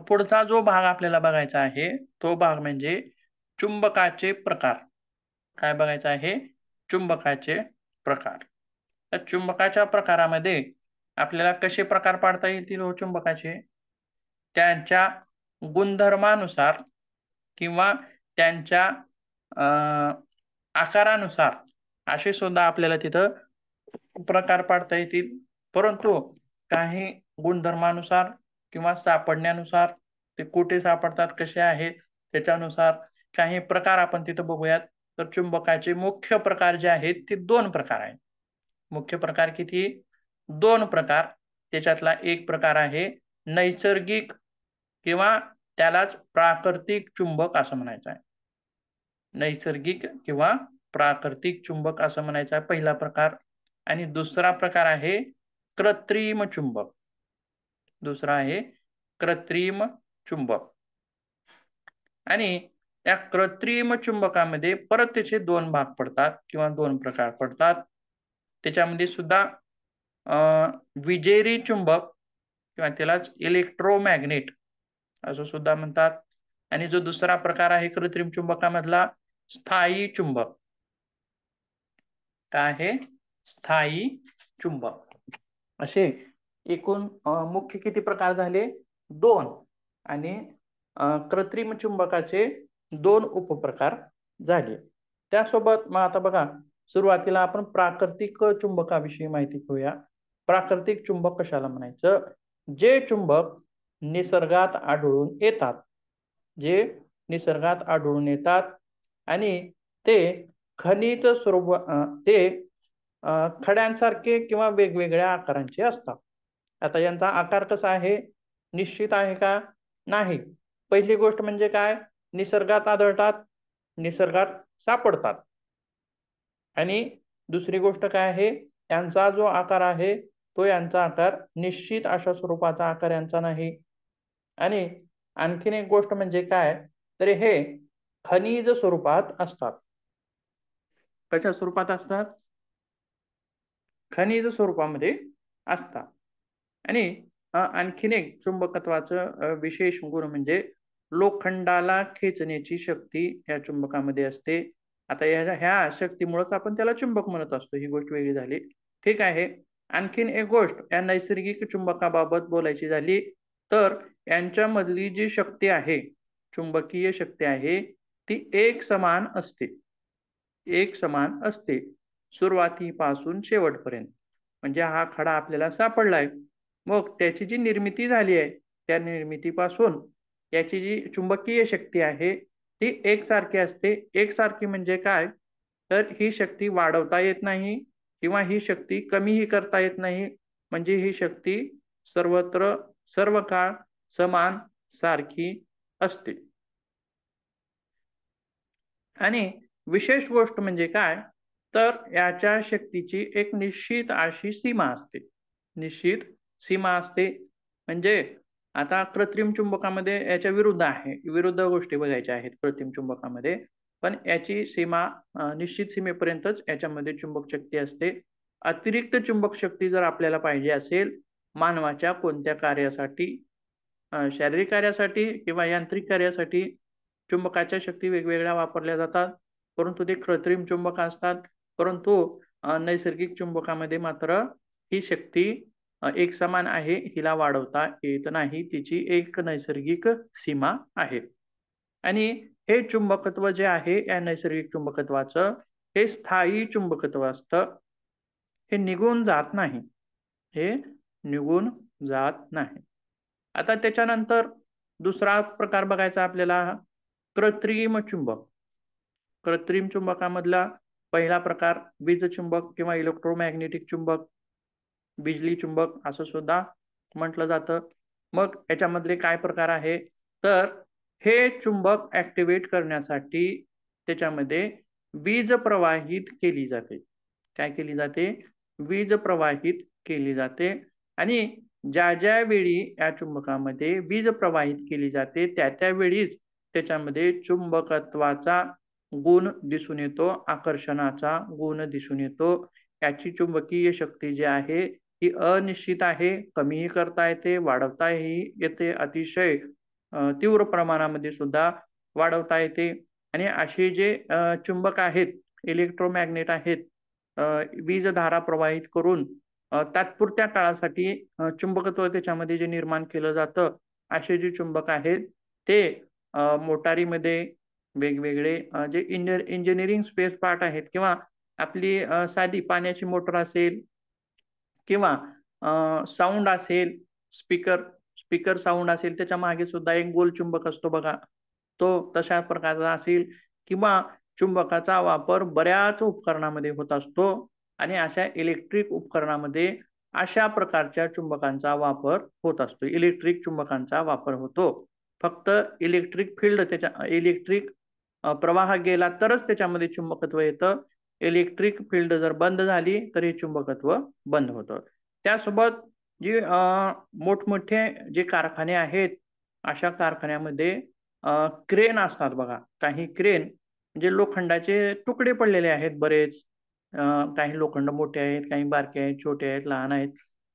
पुढचा जो भाग आपल्याला बघायचा आहे तो भाग म्हणजे चुंबकाचे प्रकार. काय बघायचं आहे? चुंबकाचे प्रकार. तर चुंबकाच्या प्रकारामध्ये आपल्याला कसे प्रकार पाडता येतील हो चुंबकाचे? त्यांच्या गुणधर्मानुसार किंवा त्यांच्या आकारानुसार असे सुद्धा आपल्याला तिथं प्रकार पाडता येतील. परंतु काही गुणधर्मानुसार किंवा सापडण्यानुसार ते कुठे सापडतात, कसे आहेत त्याच्यानुसार काही प्रकार आपण तिथं बघूयात. तर चुंबकाचे मुख्य प्रकार जे आहेत ते 2 प्रकार आहेत. मुख्य प्रकार किती? 2 प्रकार. त्याच्यातला एक प्रकार आहे नैसर्गिक किंवा त्यालाच प्राकृतिक चुंबक असं म्हणायचं आहे. नैसर्गिक किंवा प्राकृतिक चुंबक असं म्हणायचं आहे पहिला प्रकार. आणि दुसरा प्रकार आहे कृत्रिम चुंबक. दुसरा आहे कृत्रिम चुंबक. आणि या कृत्रिम चुंबकामध्ये परत त्याचे 2 भाग पडतात किंवा 2 प्रकार पडतात. त्याच्यामध्ये सुद्धा विजेरी चुंबक किंवा त्यालाच इलेक्ट्रोमॅग्नेट असं सुद्धा म्हणतात. आणि जो दुसरा प्रकार आहे कृत्रिम चुंबकामधला स्थायी चुंबक. काय आहे? स्थायी चुंबक. असे एकूण मुख्य किती प्रकार झाले? 2. आणि कृत्रिम चुंबकाचे 2 उपप्रकार झाले. त्यासोबत मग आता बघा, सुरुवातीला आपण प्राकृतिक चुंबकाविषयी माहिती घेऊया. प्राकृतिक चुंबक कशाला म्हणायचं? जे चुंबक निसर्गात आढळून येतात. जे निसर्गात आढळून येतात आणि ते खनिज स्वरूप ते खड्यांसारखे किंवा वेगवेगळ्या आकारांचे असतात. आता यांचा आकार कसा आहे? निश्चित आहे का? नाही. पहिली गोष्ट म्हणजे काय? निसर्गात आढळतात, निसर्गात सापडतात. आणि दुसरी गोष्ट काय आहे? यांचा जो आकार आहे तो यांचा आकार निश्चित अशा स्वरूपाचा आकार यांचा नाही. आणि आणखीन एक गोष्ट म्हणजे काय? तर हे खनिज स्वरूपात असतात. कशा स्वरूपात असतात? खनिज स्वरूपामध्ये असतात. आणि आणखीन एक चुंबकत्वाचं विशेष गुण म्हणजे लोखंडाला खेचण्याची शक्ती या चुंबकामध्ये असते. आता ह्या शक्तीमुळेच आपण त्याला चुंबक म्हणत असतो. ही गोष्ट वेगळी झाली. ठीक आहे. आणखीन एक गोष्ट या नैसर्गिक चुंबकाबाबत बोलायची झाली तर यांच्यामधली जी शक्ती आहे, चुंबकीय शक्ती आहे, ती एक समान असते. एक समान असते सुरुवातीपासून शेवटपर्यंत. म्हणजे हा खडा आपल्याला सापडलाय, मग त्याची जी निर्मिती झाली आहे त्या निर्मितीपासून याची जी चुंबकीय शक्ती आहे ती एकसारखी असते. एकसारखी म्हणजे काय? तर ही शक्ती वाढवता येत नाही किंवा ही शक्ती कमीही करता येत नाही. म्हणजे ही शक्ती सर्वत्र सर्व काळ समान सारखी असते. आणि विशेष गोष्ट म्हणजे काय? तर याच्या शक्तीची एक निश्चित अशी सीमा असते. निश्चित सीमा असते. म्हणजे आता कृत्रिम चुंबकामध्ये याच्या विरुद्ध आहे, विरुद्ध गोष्टी बघायच्या आहेत कृत्रिम चुंबकामध्ये. पण याची सीमा निश्चित सीमेपर्यंतच याच्यामध्ये चुंबक शक्ती असते. अतिरिक्त चुंबक शक्ती जर आपल्याला पाहिजे असेल मानवाच्या कोणत्या कार्यासाठी, शारीरिक कार्यासाठी किंवा यांत्रिक कार्यासाठी चुंबकाच्या शक्ती वेगवेगळ्या वापरल्या जातात, परंतु ते कृत्रिम चुंबक असतात. परंतु नैसर्गिक चुंबकामध्ये मात्र ही शक्ती एक समान आहे, हिला वाढवता येत नाही, तिची एक नैसर्गिक सीमा आहे. आणि हे चुंबकत्व जे आहे या नैसर्गिक चुंबकत्वाचं, हे स्थायी चुंबकत्व असतं. हे निघून जात नाही, हे निघून जात नाही. आता त्याच्यानंतर दुसरा प्रकार बघायचा आपल्याला, कृत्रिम चुंबक. कृत्रिम चुंबकामधला पहिला प्रकार वीज चुंबक किंवा इलेक्ट्रोमॅग्नेटिक चुंबक, बिजली चुंबक असं सुद्धा म्हटलं जातं. मग याच्यामधले काय प्रकार आहे, तर हे चुंबक ऍक्टिव्हेट करण्यासाठी त्याच्यामध्ये वीज प्रवाहित केली जाते. काय केली जाते? वीज प्रवाहित केली जाते. आणि ज्या वेळी या चुंबकामध्ये वीज प्रवाहित केली जाते त्या वेळीच त्याच्यामध्ये चुंबकत्वाचा गुण दिसून येतो, आकर्षणाचा गुण दिसून येतो. याची चुंबकीय शक्ती जी आहे ही अनिश्चित आहे, कमीही करता येते, वाढवताही येते, अतिशय तीव्र प्रमाणामध्ये सुद्धा वाढवता येते. आणि असे जे चुंबक आहेत, इलेक्ट्रोमॅग्नेट आहेत, वीजधारा प्रवाहित करून तात्पुरत्या काळासाठी चुंबकत्व त्याच्यामध्ये जे निर्माण केलं जातं, असे जे चुंबक आहेत ते मोटारीमध्ये वेगवेगळे जे इंजिनिअरिंग स्पेस पार्ट आहेत किंवा आपली साधी पाण्याची मोटर असेल किंवा साऊंड असेल, स्पीकर स्पीकर साऊंड असेल, त्याच्या मागे सुद्धा एक गोल चुंबक असतो बघा, तो तशा प्रकारचा असेल. किंवा चुंबकाचा वापर बऱ्याच उपकरणामध्ये होत असतो आणि अशा इलेक्ट्रिक उपकरणामध्ये अशा प्रकारच्या चुंबकांचा वापर होत असतो. इलेक्ट्रिक चुंबकांचा वापर होतो. फक्त इलेक्ट्रिक फील्ड त्याच्या इलेक्ट्रिक प्रवाह गेला तरच त्याच्यामध्ये चुंबकत्व येतं. इलेक्ट्रिक फील्ड जर बंद झाली तर हे चुंबकत्व बंद होतं. त्यासोबत जे मोठमोठे जे कारखाने आहेत, अशा कारखान्यामध्ये क्रेन असतात बघा. काही क्रेन म्हणजे लोखंडाचे तुकडे पडलेले आहेत बरेच. काही लोखंड मोठे आहेत, काही बारके आहेत, छोटे आहेत, लहान आहेत,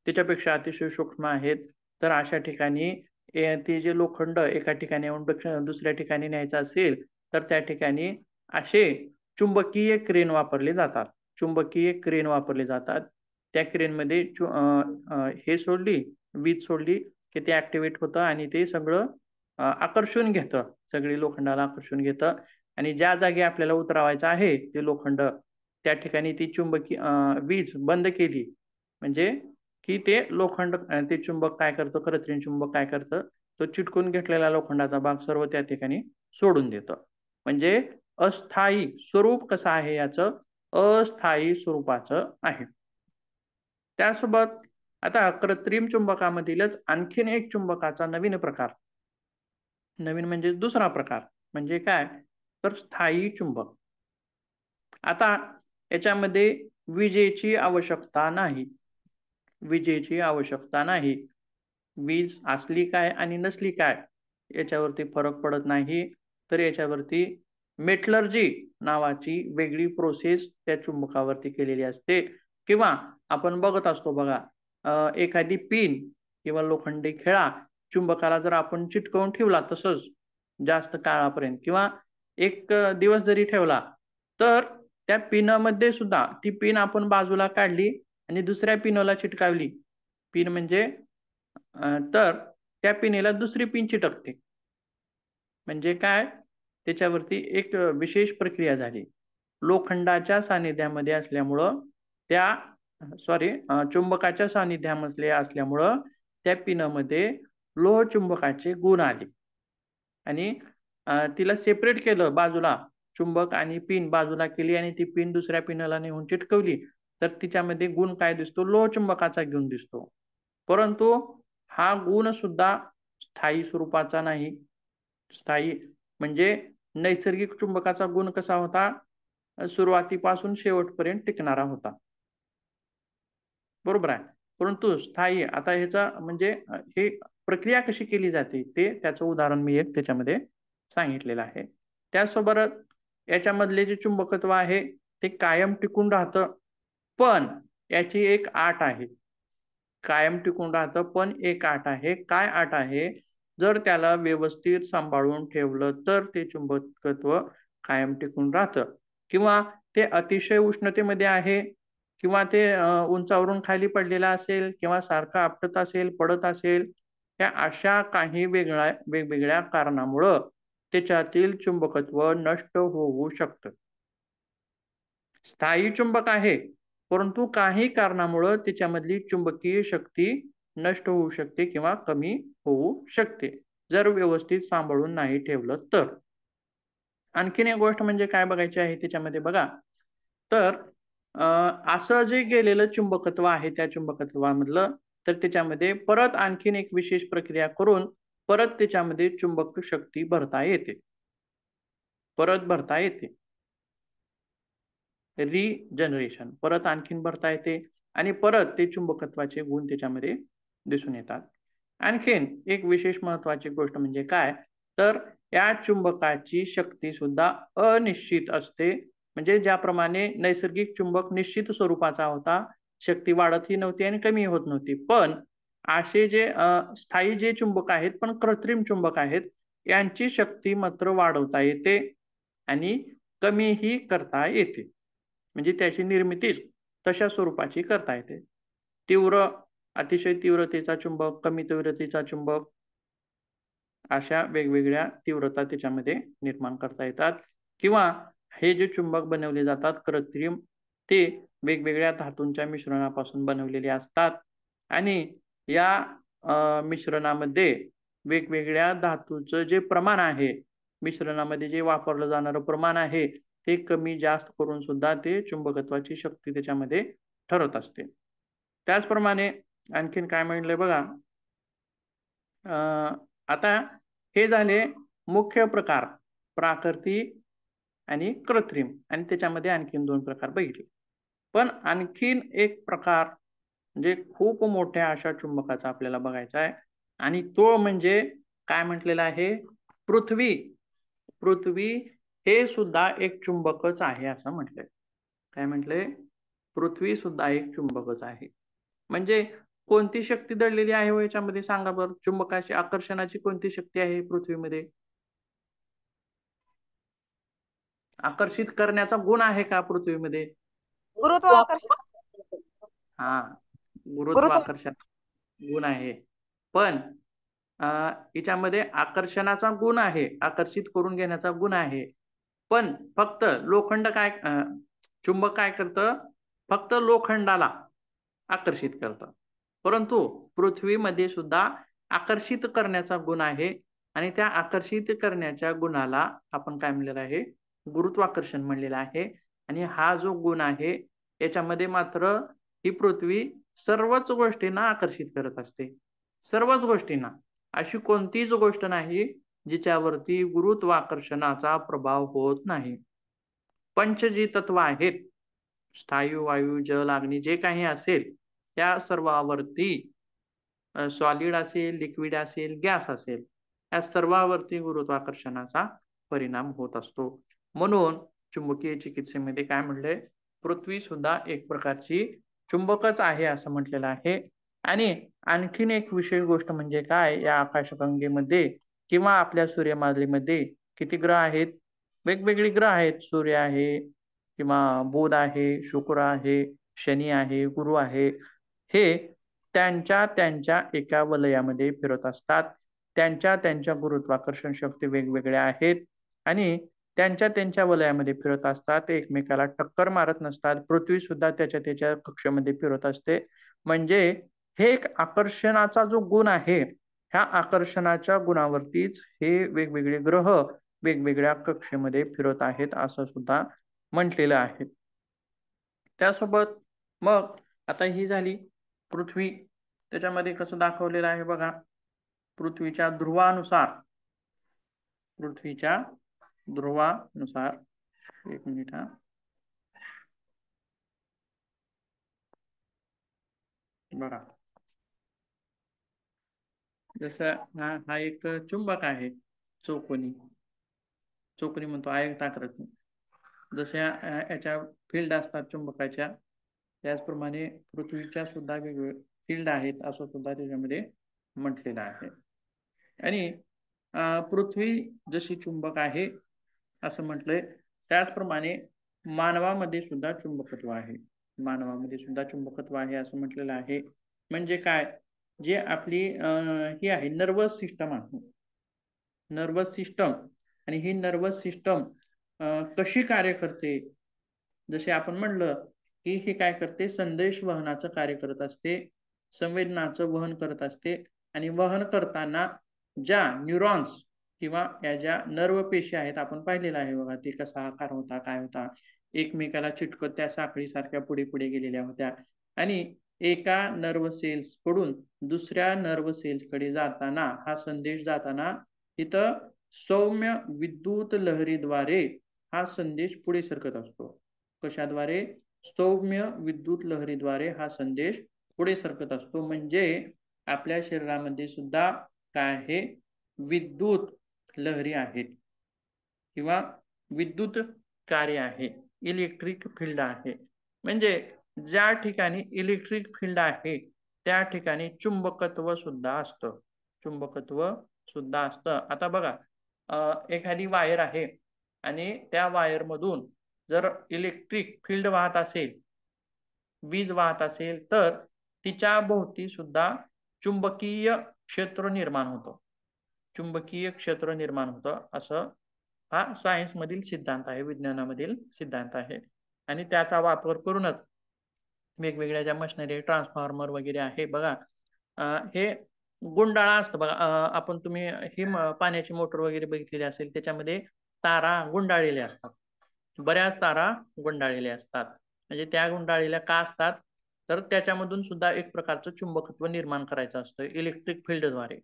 त्याच्यापेक्षा अतिशय सूक्ष्म आहेत. तर अशा ठिकाणी ते जे लोखंड एका ठिकाणाहून दुसऱ्या ठिकाणी न्यायचं असेल तर त्या ठिकाणी असे चुंबकीय क्रेन वापरले जातात. चुंबकीय क्रेन वापरले जातात. त्या क्रेनमध्ये हे सोडली, वीज सोडली की ते ऍक्टिव्हेट होतं आणि ते सगळं आकर्षून घेतं, सगळी लोखंडाला आकर्षून घेतं. आणि ज्या जागी आपल्याला उतरवायचं आहे ते लोखंड, त्या ठिकाणी ती चुंबकीय वीज बंद केली म्हणजे की ते लोखंड ते चुंबक काय करतं, कृत्रिम चुंबक काय करतं, तो चिटकून घेतलेला लोखंडाचा भाग सर्व त्या ठिकाणी सोडून देतं. म्हणजे अस्थायी स्वरूप कसं आहे याचं, अस्थायी स्वरूपाचं आहे. त्यासोबत आता कृत्रिम चुंबकामधीलच आणखीन एक चुंबकाचा नवीन प्रकार, नवीन म्हणजे दुसरा प्रकार म्हणजे काय, तर स्थायी चुंबक. आता याच्यामध्ये विजेची आवश्यकता नाही, विजेची आवश्यकता नाही. वीज असली काय आणि नसली काय याच्यावरती फरक पडत नाही. तर याच्यावरती मेटलर्जी नावाची वेगळी प्रोसेस त्या चुंबकावरती केलेली असते. किंवा आपण बघत असतो बघा, एखादी पिन किंवा लोखंडी खिळा चुंबकाला जर आपण चिटकवून ठेवला तसंच जास्त काळापर्यंत किंवा एक दिवस जरी ठेवला, तर त्या पिनमध्ये सुद्धा ती पिन आपण बाजूला काढली आणि दुसऱ्या पिनला चिटकावली, पिन म्हणजे तर त्या पिनेला दुसरी पिन चिटकते. म्हणजे काय, त्याच्यावरती एक विशेष प्रक्रिया झाली. लोखंडाच्या सानिध्यामध्ये असल्यामुळं त्या चुंबकाच्या सानिध्यामध्ये असल्यामुळं त्या पिनमध्ये लोहचुंबकाचे गुण आले आणि तिला सेपरेट केलं बाजूला, चुंबक आणि पिन बाजूला केली आणि ती पिन दुसऱ्या पिनला नेऊन चिटकवली, तर तिच्यामध्ये गुण काय दिसतो, लोहचुंबकाचा गुण दिसतो. परंतु हा गुण सुद्धा स्थायी स्वरूपाचा नाही. स्थायी म्हणजे नैसर्गिक चुंबकाचा गुण कसा होता, सुरुवातीपासून शेवटपर्यंत टिकणारा होता. बरोबर आहे. परंतु स्थायी, आता ह्याचा म्हणजे हे प्रक्रिया कशी केली जाते ते त्याचं उदाहरण मी एक त्याच्यामध्ये सांगितलेलं आहे. त्याचसोबत याच्यामधले जे चुंबकत्व आहे ते कायम टिकून राहतं, पण याची एक अट आहे. कायम टिकून राहतं, पण एक अट आहे. काय अट आहे? जर त्याला व्यवस्थित सांभाळून ठेवलं तर ते चुंबकत्व कायम टिकून राहतं, किंवा ते अतिशय उष्णतेमध्ये आहे, किंवा ते उंचावरून खाली पडलेलं असेल, किंवा सारखं आपटत असेल, पडत असेल, या अशा काही वेगवेगळ्या कारणामुळं त्याच्यातील चुंबकत्व नष्ट होऊ शकतं. स्थायी चुंबक आहे, परंतु काही कारणामुळं त्याच्यामधली चुंबकीय शक्ती नष्ट होऊ शकते किंवा कमी होऊ शकते, जर व्यवस्थित सांभाळून नाही ठेवलं तर. आणखीन एक गोष्ट म्हणजे काय बघायची आहे त्याच्यामध्ये बघा, तर असं जे गेलेलं चुंबकत्व आहे त्या चुंबकत्वामधलं, तर त्याच्यामध्ये परत आणखीन एक विशेष प्रक्रिया करून परत त्याच्यामध्ये चुंबक शक्ती भरता येते. परत भरता येते. रिजनरेशन परत आणखीन भरता येते आणि परत ते चुंबकत्वाचे गुण त्याच्यामध्ये दिसून येतात. आणखीन एक विशेष महत्वाची गोष्ट म्हणजे काय, तर या चुंबकाची शक्ती सुद्धा अनिश्चित असते. म्हणजे ज्याप्रमाणे नैसर्गिक चुंबक निश्चित स्वरूपाचा होता, शक्ती वाढतही नव्हती आणि कमी होत नव्हती, पण असे जे स्थायी जे चुंबक आहेत पण कृत्रिम चुंबक आहेत, यांची शक्ती मात्र वाढवता येते आणि कमीही करता येते. म्हणजे त्याची निर्मिती तशा स्वरूपाची करता येते. तीव्र, अतिशय तीव्रतेचा चुंबक, कमी तीव्रतेचा चुंबक, अशा वेगवेगळ्या तीव्रता त्याच्यामध्ये निर्माण करता येतात. किंवा हे जे चुंबक बनवले जातात कृत्रिम, ते वेगवेगळ्या धातूंच्या मिश्रणापासून बनवलेले असतात आणि या मिश्रणामध्ये वेगवेगळ्या धातूचं जे प्रमाण आहे, मिश्रणामध्ये जे वापरलं जाणारं प्रमाण आहे, ते कमी जास्त करून सुद्धा ते चुंबकत्वाची शक्ती त्याच्यामध्ये ठरत असते. त्याचप्रमाणे आणखीन काय म्हटलंय बघा, आता हे झाले मुख्य प्रकार, प्राकृतिक आणि कृत्रिम, आणि त्याच्यामध्ये आणखीन 2 प्रकार बघितले. पण आणखीन एक प्रकार म्हणजे खूप मोठ्या अशा चुंबकाचा आपल्याला बघायचा आहे, आणि तो म्हणजे काय म्हटलेला आहे, पृथ्वी. पृथ्वी हे सुद्धा एक चुंबकच आहे असं म्हटलंय. काय म्हटलंय? पृथ्वी सुद्धा एक चुंबकच आहे. म्हणजे कोणती शक्ती दडलेली आहे हो याच्यामध्ये सांगा बरं? चुंबकाची आकर्षणाची कोणती शक्ती आहे पृथ्वीमध्ये? आकर्षित करण्याचा गुण आहे का पृथ्वीमध्ये? गुरुत्वाकर्षण. हा, गुरुत्व गुरुत्वाकर्षण गुण आहे. पण याच्यामध्ये आकर्षणाचा गुण आहे, आकर्षित करून घेण्याचा गुण आहे. पण फक्त लोखंड काय चुंबक काय करतं? फक्त लोखंडाला आकर्षित करतं. परंतु पृथ्वीमध्ये सुद्धा आकर्षित करण्याचा गुण आहे, आणि त्या आकर्षित करण्याच्या गुणाला आपण काय म्हणलेलं आहे? गुरुत्वाकर्षण म्हणलेलं आहे. आणि हा जो गुण आहे याच्यामध्ये मात्र ही पृथ्वी सर्वच गोष्टींना आकर्षित करत असते. सर्वच गोष्टींना. अशी कोणतीच गोष्ट नाही जिच्यावरती गुरुत्वाकर्षणाचा प्रभाव होत नाही. पंच जी तत्व आहेत, स्थायू, वायू, जल, अग्नी, जे काही असेल त्या सर्वावरती, सॉलिड असेल, लिक्विड असेल, गॅस असेल, या सर्वावरती गुरुत्वाकर्षणाचा परिणाम होत असतो. म्हणून चुंबकीय चिकित्सेमध्ये काय म्हटलंय? पृथ्वी सुद्धा एक प्रकारची चुंबकच आहे असं म्हटलेलं आहे. आणि आणखीन एक विशेष गोष्ट म्हणजे काय, या आकाशगंगेमध्ये किंवा आपल्या सूर्यमालेमध्ये किती ग्रह आहेत? वेगवेगळे ग्रह आहेत. सूर्य आहे, किंवा बुध आहे, शुक्र आहे, शनी आहे, गुरु आहे. हे त्यांच्या त्यांच्या एका वलयामध्ये फिरत असतात. त्यांच्या त्यांच्या गुरुत्वाकर्षण शक्ती वेगवेगळ्या आहेत आणि त्यांच्या त्यांच्या वलयामध्ये फिरत असतात. ते एकमेकाला टक्कर मारत नसतात. पृथ्वी सुद्धा त्याच्या त्याच्या कक्षेमध्ये फिरत असते. म्हणजे हे एक आकर्षणाचा जो गुण आहे, ह्या आकर्षणाच्या गुणावरतीच हे वेगवेगळे ग्रह वेगवेगळ्या कक्षेमध्ये फिरत आहेत असं सुद्धा म्हटलेलं आहे. त्यासोबत मग आता ही झाली पृथ्वी. त्याच्यामध्ये कसं दाखवलेलं आहे बघा, पृथ्वीच्या ध्रुवानुसार, पृथ्वीच्या ध्रुवानुसार, एक मिनिट हा, बघा जसं हा एक चुंबक आहे, चौकोनी चौकोनी म्हणतो आयताकृती. जशा याच्या फील्ड असतात चुंबकाच्या, त्याचप्रमाणे पृथ्वीच्या सुद्धा वेगवेगळे फील्ड आहेत असं सुद्धा त्याच्यामध्ये म्हटलेलं आहे. आणि पृथ्वी जशी चुंबक आहे असं म्हटलंय, त्याचप्रमाणे मानवामध्ये सुद्धा चुंबकत्व आहे. मानवामध्ये सुद्धा चुंबकत्व आहे असं म्हटलेलं आहे. म्हणजे काय, जे आपली ही आहे नर्वस सिस्टम आहे, नर्वस सिस्टम, आणि ही नर्वस सिस्टम कशी कार्य करते, जसे आपण म्हणलं की हे काय करते, संदेश वहनाचं कार्य करत असते, संवेदनाचं वहन करत असते. आणि वहन करताना ज्या न्यूरॉन्स किंवा या ज्या नर्व पेशी आहेत, आपण पाहिलेलं आहे बघा, ते कसा आकार होता, काय होता, एकमेकाला चिटकत त्या साखळी सारख्या पुढे पुढे गेलेल्या होत्या. आणि एका नर्व सेल्स कडून दुसऱ्या नर्व सेल्स कडे जाताना, हा संदेश जाताना तिथं सौम्य विद्युत लहरीद्वारे हा संदेश पुढे सरकत असतो. कशाद्वारे? सौम्य विद्युत लहरीद्वारे हा संदेश पुढे सरकत असतो. म्हणजे आपल्या शरीरामध्ये सुद्धा काय आहे, विद्युत लहरी आहेत किंवा विद्युत कार्य आहे, इलेक्ट्रिक फील्ड आहे. म्हणजे ज्या ठिकाणी इलेक्ट्रिक फील्ड आहे त्या ठिकाणी चुंबकत्व सुद्धा असतं, चुंबकत्व सुद्धा असतं. आता बघा, एखादी वायर आहे आणि त्या वायर मधून जर इलेक्ट्रिक फील्ड वाहत असेल, वीज वाहत असेल, तर तिच्या भोवती सुद्धा चुंबकीय क्षेत्र निर्माण होतं, चुंबकीय क्षेत्र निर्माण होतं. असं हा सायन्स मधील सिद्धांत आहे, विज्ञानामधील सिद्धांत आहे. आणि त्याचा वापर करूनच वेगवेगळ्या ज्या मशिनरी, ट्रान्सफॉर्मर वगैरे आहे बघा, हे गुंडाळा असतं बघा. आपण तुम्ही ही पाण्याची मोटर वगैरे बघितलेली असेल, त्याच्यामध्ये तारा गुंडाळलेल्या असतात, बऱ्याच तारा गुंडाळलेल्या असतात. म्हणजे त्या गुंडाळलेल्या का असतात, तर त्याच्यामधून सुद्धा एक प्रकारचं चुंबकत्व निर्माण करायचं असतं इलेक्ट्रिक फील्डद्वारे.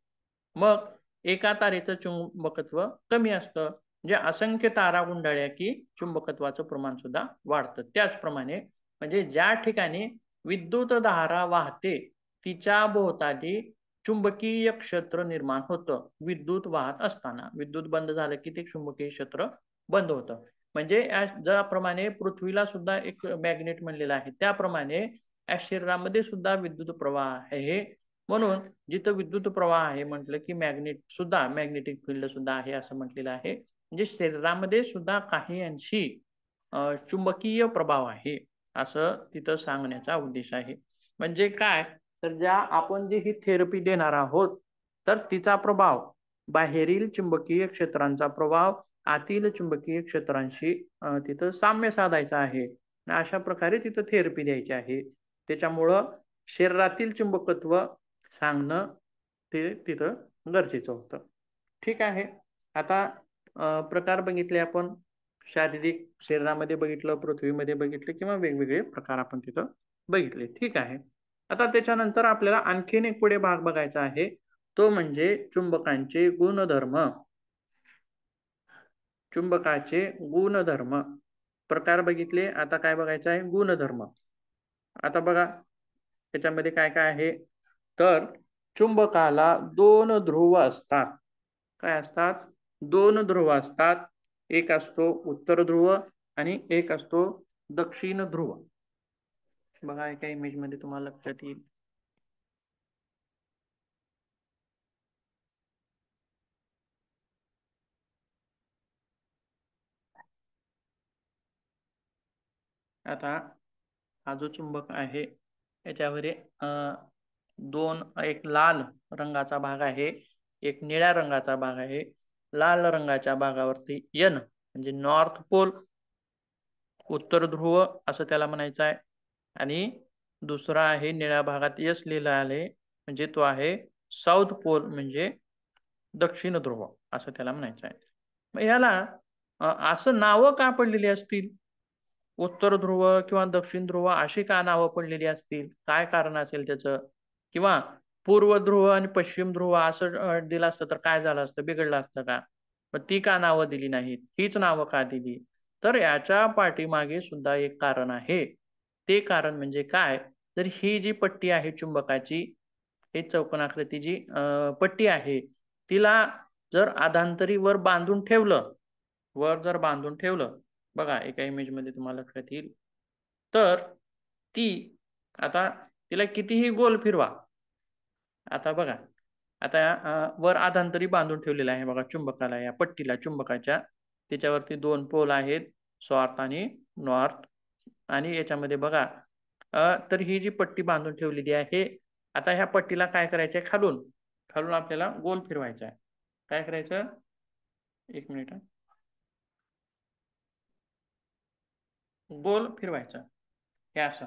मग एका तारेचं चुंबकत्व कमी असतं, म्हणजे असंख्य तारा गुंडाळल्या की चुंबकत्वाचं प्रमाण सुद्धा वाढतं. त्याचप्रमाणे म्हणजे ज्या ठिकाणी विद्युत धारा वाहते तिच्या भोवताली चुंबकीय क्षेत्र निर्माण होतं. विद्युत वाहत असताना विद्युत बंद झालं की ते चुंबकीय क्षेत्र बंद होतं. म्हणजे ज्याप्रमाणे पृथ्वीला सुद्धा एक मॅग्नेट म्हणलेलं आहे, त्याप्रमाणे या शरीरामध्ये सुद्धा विद्युत प्रवाह आहे. म्हणून जिथं विद्युत प्रवाह आहे म्हटलं की मॅग्नेट सुद्धा, मॅग्नेटिक फील्ड सुद्धा आहे असं म्हटलेलं आहे. म्हणजे शरीरामध्ये सुद्धा काही अंशी चुंबकीय प्रभाव आहे असं तिथं सांगण्याचा उद्देश आहे. म्हणजे काय, तर ज्या आपण जी ही थेरपी देणार आहोत, तर तिचा प्रभाव बाहेरील चुंबकीय क्षेत्रांचा प्रभाव आतील चुंबकीय क्षेत्रांशी तिथं साम्य साधायचा आहे. अशा प्रकारे तिथं थेरपी द्यायची आहे. त्याच्यामुळं शरीरातील चुंबकत्व सांगणं ते तिथं गरजेचं होतं. ठीक आहे. आता प्रकार बघितले आपण, शारीरिक शरीरामध्ये बघितलं, पृथ्वीमध्ये बघितलं, किंवा वेगवेगळे प्रकार आपण तिथं बघितले. ठीक आहे. आता त्याच्यानंतर आपल्याला आणखीन एक पुढे भाग बघायचा आहे, तो म्हणजे चुंबकांचे गुणधर्म. चुंबकाचे गुणधर्म प्रकार बघितले, आता काय बघायचं आहे, गुणधर्म. आता बघा त्याच्यामध्ये काय काय आहे, तर चुंबकाला दोन ध्रुव असतात. काय असतात? दोन ध्रुव असतात. एक असतो उत्तर ध्रुव आणि एक असतो दक्षिण ध्रुव. बघा एका इमेज मध्ये तुम्हाला लक्षात येईल. आता हा जो चुंबक आहे याच्यावर दोन, एक लाल रंगाचा भाग आहे, एक निळ्या रंगाचा भाग आहे. लाल रंगाच्या भागावरती N म्हणजे नॉर्थ पोल, उत्तर ध्रुव असं त्याला म्हणायचं आहे. आणि दुसरा आहे निळ्या भागात S लिहिलं आहे, म्हणजे तो आहे साऊथ पोल म्हणजे दक्षिण ध्रुव असं त्याला म्हणायचं आहे. मग याला असं नावं का पडलेली असतील, उत्तर ध्रुव किंवा दक्षिण ध्रुव अशी का नावं पडलेली असतील, काय कारण असेल त्याचं? किंवा पूर्व ध्रुव आणि पश्चिम ध्रुव असं दिलं असतं तर काय झालं असतं, बिघडलं असतं का? मग ती का नावं दिली नाहीत, हीच नावं का दिली? तर याच्या पाठीमागे सुद्धा एक कारण आहे. ते कारण म्हणजे काय, तर ही जी पट्टी आहे चुंबकाची, हे चौकोनाकृती जी पट्टी आहे, तिला जर अधांतरी वर बांधून ठेवलं, वर जर बांधून ठेवलं, बघा एका इमेज मध्ये तुम्हाला लक्षात येईल, तर ती आता तिला कितीही गोल फिरवा, आता बघा, आता वर अधांतरी बांधून ठेवलेला आहे बघा चुंबकाला, या पट्टीला चुंबकाच्या, त्याच्यावरती 2 पोल आहेत, साउथ आणि नॉर्थ, आणि याच्यामध्ये बघा तर ही जी पट्टी बांधून ठेवलेली आहे, आता ह्या पट्टीला काय करायचं आहे, खालून खालून आपल्याला गोल फिरवायचा आहे. काय करायचं, एक मिनिट, गोल फिरवायचं, हे असं,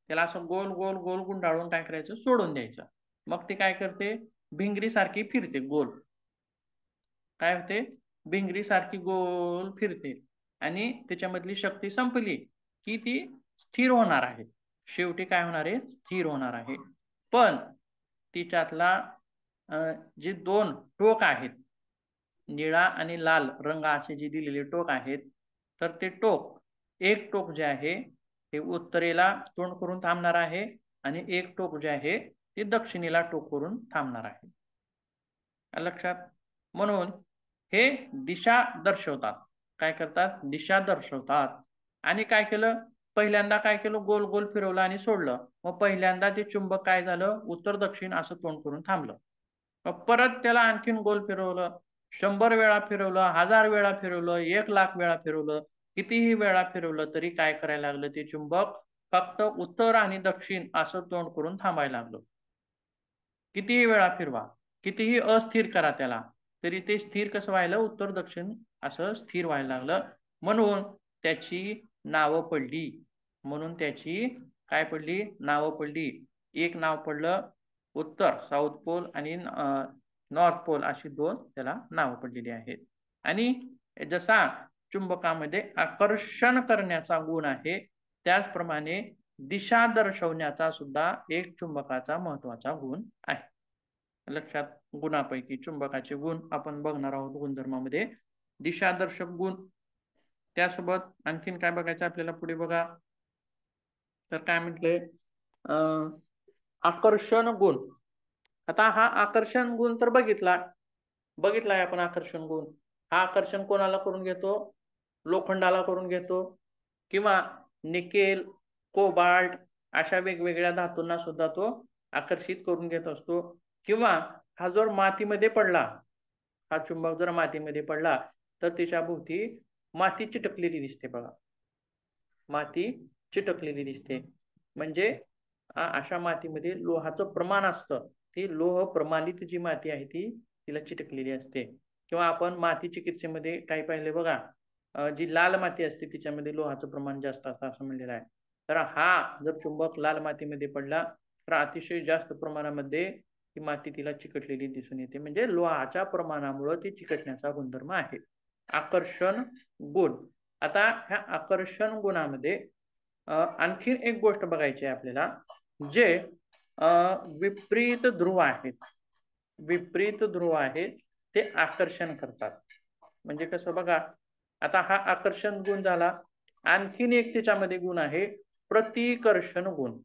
त्याला असं गोल गोल गोल गुंडाळून काय करायचं, सोडून द्यायचं. मग ते काय करते, भिंगरी सारखी फिरते गोल, काय होते, भिंगरी सारखी गोल फिरते, आणि त्याच्यामधली शक्ती संपली की ती स्थिर होणार आहे, शेवटी काय होणार आहे, स्थिर होणार आहे. पण तिच्यातला जे 2 टोक आहेत, निळा आणि लाल रंग असे जे दिलेले टोक आहेत, तर ते टोक, एक टोक जे आहे ते उत्तरेला तोंड करून थांबणार आहे, आणि एक टोक जे आहे ते दक्षिणेला टोक करून थांबणार आहे. लक्षात, म्हणून हे दिशा दर्शवतात, काय करतात, दिशा दर्शवतात. आणि काय केलं, पहिल्यांदा काय केलं, गोल गोल फिरवलं आणि सोडलं, मग पहिल्यांदा ते चुंबक काय झालं, उत्तर दक्षिण असं तोंड करून थांबलं. मग परत त्याला आणखीन गोल फिरवलं, 100 वेळा फिरवलं, 1000 वेळा फिरवलं, 1,00,000 वेळा फिरवलं, कितीही वेळा फिरवलं तरी काय करायला लागलं, ते चुंबक फक्त उत्तर आणि दक्षिण असं तोंड करून थांबायला लागलं. कितीही वेळा फिरवा, कितीही अस्थिर करा त्याला, तरी ते स्थिर कसं व्हायला, उत्तर दक्षिण असं स्थिर व्हायला लागलं. म्हणून त्याची नावं पडली, म्हणून त्याची काय पडली, नावं पडली. एक नाव पडलं उत्तर, साऊथ पोल, आणि नॉर्थ पोल, अशी 2 त्याला नावं पडलेली आहेत. आणि जसा चुंबकामध्ये आकर्षण करण्याचा गुण आहे, त्याचप्रमाणे दिशा दर्शवण्याचा सुद्धा एक चुंबकाचा महत्वाचा गुण आहे. लक्षात, गुणापैकी चुंबकाचे गुण आपण बघणार आहोत गुणधर्मामध्ये, दिशादर्शक गुण. त्यासोबत आणखीन काय बघायचं आपल्याला पुढे, बघा, तर काय म्हटलंय, आकर्षण गुण. आता हा आकर्षण गुण तर बघितलाय आपण, आकर्षण गुण, हा आकर्षण कोणाला करून घेतो, लोखंडाला करून घेतो, किंवा निकेल, कोबाल्ट अशा वेगवेगळ्या धातूंना सुद्धा तो आकर्षित करून घेत असतो. किंवा हा जर मातीमध्ये पडला, हा चुंबक जर मातीमध्ये पडला, तर त्याच्या भोवती माती चिटकलेली दिसते बघा, माती चिटकलेली दिसते, म्हणजे अशा मातीमध्ये लोहाचं प्रमाण असतं, ती लोह प्रमाणित जी माती आहे ती तिला चिटकलेली असते. किंवा आपण माती चिकित्सेमध्ये काही पाहिले बघा, जी लाल माती असते तिच्यामध्ये लोहाचं प्रमाण जास्त असतं असं म्हणलेलं आहे. तर हा जर चुंबक लाल मातीमध्ये पडला, तर अतिशय जास्त प्रमाणामध्ये ती माती तिला चिकटलेली दिसून येते, म्हणजे लोहाच्या प्रमाणामुळे ती चिकटण्याचा गुणधर्म आहे. आकर्षण गुण. आता ह्या आकर्षण गुणामध्ये आणखीन एक गोष्ट बघायची आहे आपल्याला, जे विपरीत ध्रुव आहेत, विपरीत ध्रुव आहेत ते आकर्षण करतात. म्हणजे कसं बघा, आता हा आकर्षण गुण झाला, आणखीन एक त्याच्यामध्ये गुण आहे, प्रतिकर्षण गुण.